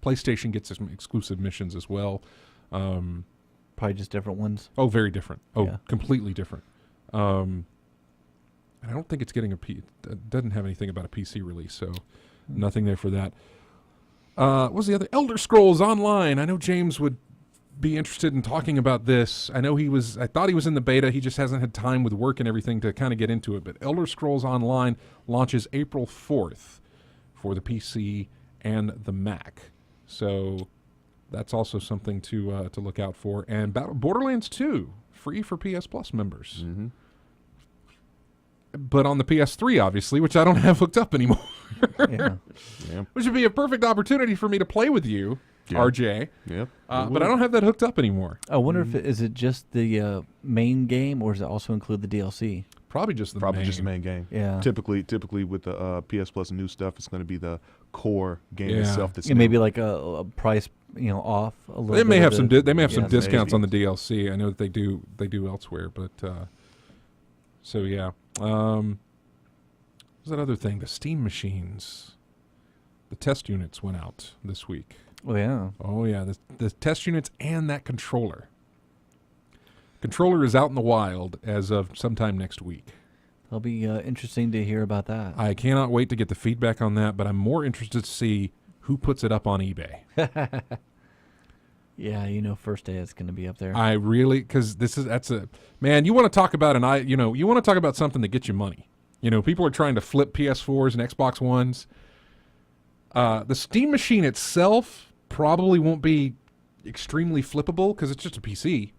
Speaker 1: PlayStation gets some exclusive missions as well.
Speaker 2: Probably just different ones.
Speaker 1: Oh, very different. Oh,
Speaker 2: Yeah.
Speaker 1: completely different. And I don't think it's getting it doesn't have anything about a PC release, so nothing there for that. What was the other? Elder Scrolls Online. I know James would be interested in talking about this. I thought he was in the beta. He just hasn't had time with work and everything to kind of get into it. But Elder Scrolls Online launches April 4th for the PC and the Mac. So that's also something to look out for. And Borderlands 2, free for PS Plus members.
Speaker 3: Mm-hmm.
Speaker 1: But on the PS3, obviously, which I don't have hooked up anymore.
Speaker 2: Yeah.
Speaker 3: Yeah.
Speaker 1: Which would be a perfect opportunity for me to play with you,
Speaker 3: Yeah.
Speaker 1: RJ.
Speaker 3: Yep.
Speaker 1: But I don't have that hooked up anymore.
Speaker 2: I wonder if is it just the main game, or does it also include the DLC?
Speaker 1: Probably just the
Speaker 3: Probably
Speaker 1: main.
Speaker 3: just the main game.
Speaker 2: Yeah.
Speaker 3: Typically with the PS Plus and new stuff, it's going to be the core game
Speaker 1: Yeah.
Speaker 3: itself. That's
Speaker 2: Yeah, maybe like a price, off a little.
Speaker 1: They may
Speaker 2: bit
Speaker 1: have
Speaker 2: of
Speaker 1: some.
Speaker 2: the-
Speaker 1: They may have some
Speaker 2: yeah,
Speaker 1: discounts
Speaker 3: maybe.
Speaker 1: on the DLC. I know that they do. They do elsewhere, but so yeah. What's that other thing? The Steam machines. The test units went out this week.
Speaker 2: Oh yeah.
Speaker 1: Oh yeah, the test units and that controller. Controller is out in the wild as of sometime next week.
Speaker 2: It'll be interesting to hear about that.
Speaker 1: I cannot wait to get the feedback on that, but I'm more interested to see who puts it up on eBay.
Speaker 2: Yeah, first day it's going to be up there.
Speaker 1: I really, because that's a man. You want to talk about you want to talk about something that gets you money. People are trying to flip PS4s and Xbox Ones. The Steam machine itself probably won't be extremely flippable because it's just a PC.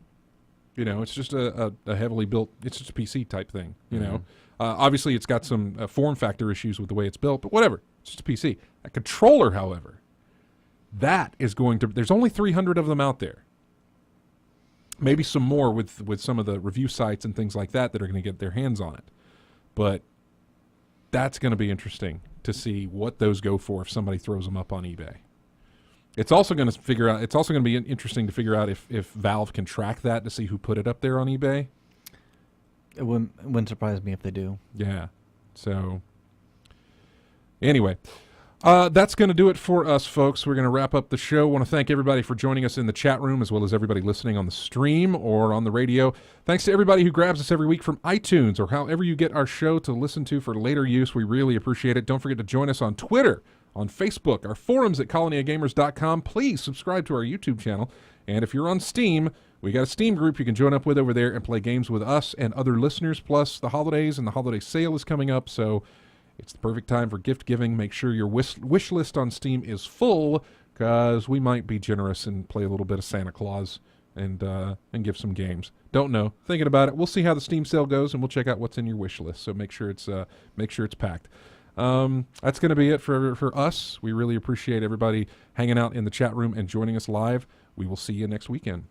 Speaker 1: It's just a heavily built. It's just a PC type thing. Obviously it's got some form factor issues with the way it's built, but whatever. It's just a PC. A controller, however, that is going to. There's only 300 of them out there. Maybe some more with some of the review sites and things like that are going to get their hands on it. But that's going to be interesting to see what those go for if somebody throws them up on eBay. It's also going to figure out. It's also going to be interesting to figure out if Valve can track that to see who put it up there on eBay.
Speaker 2: It wouldn't surprise me if they do.
Speaker 1: Yeah. So anyway, that's going to do it for us, folks. We're going to wrap up the show. I want to thank everybody for joining us in the chat room, as well as everybody listening on the stream or on the radio. Thanks to everybody who grabs us every week from iTunes or however you get our show to listen to for later use. We really appreciate it. Don't forget to join us on Twitter, on Facebook, our forums at colonyofgamers.com. Please subscribe to our YouTube channel. And if you're on Steam, we got a Steam group you can join up with over there and play games with us and other listeners. Plus, the holidays and the holiday sale is coming up, so it's the perfect time for gift giving. Make sure your wish list on Steam is full, because we might be generous and play a little bit of Santa Claus and give some games. Don't know. Thinking about it. We'll see how the Steam sale goes, and we'll check out what's in your wish list. So make sure it's packed. That's going to be it for us. We really appreciate everybody hanging out in the chat room and joining us live. We will see you next weekend.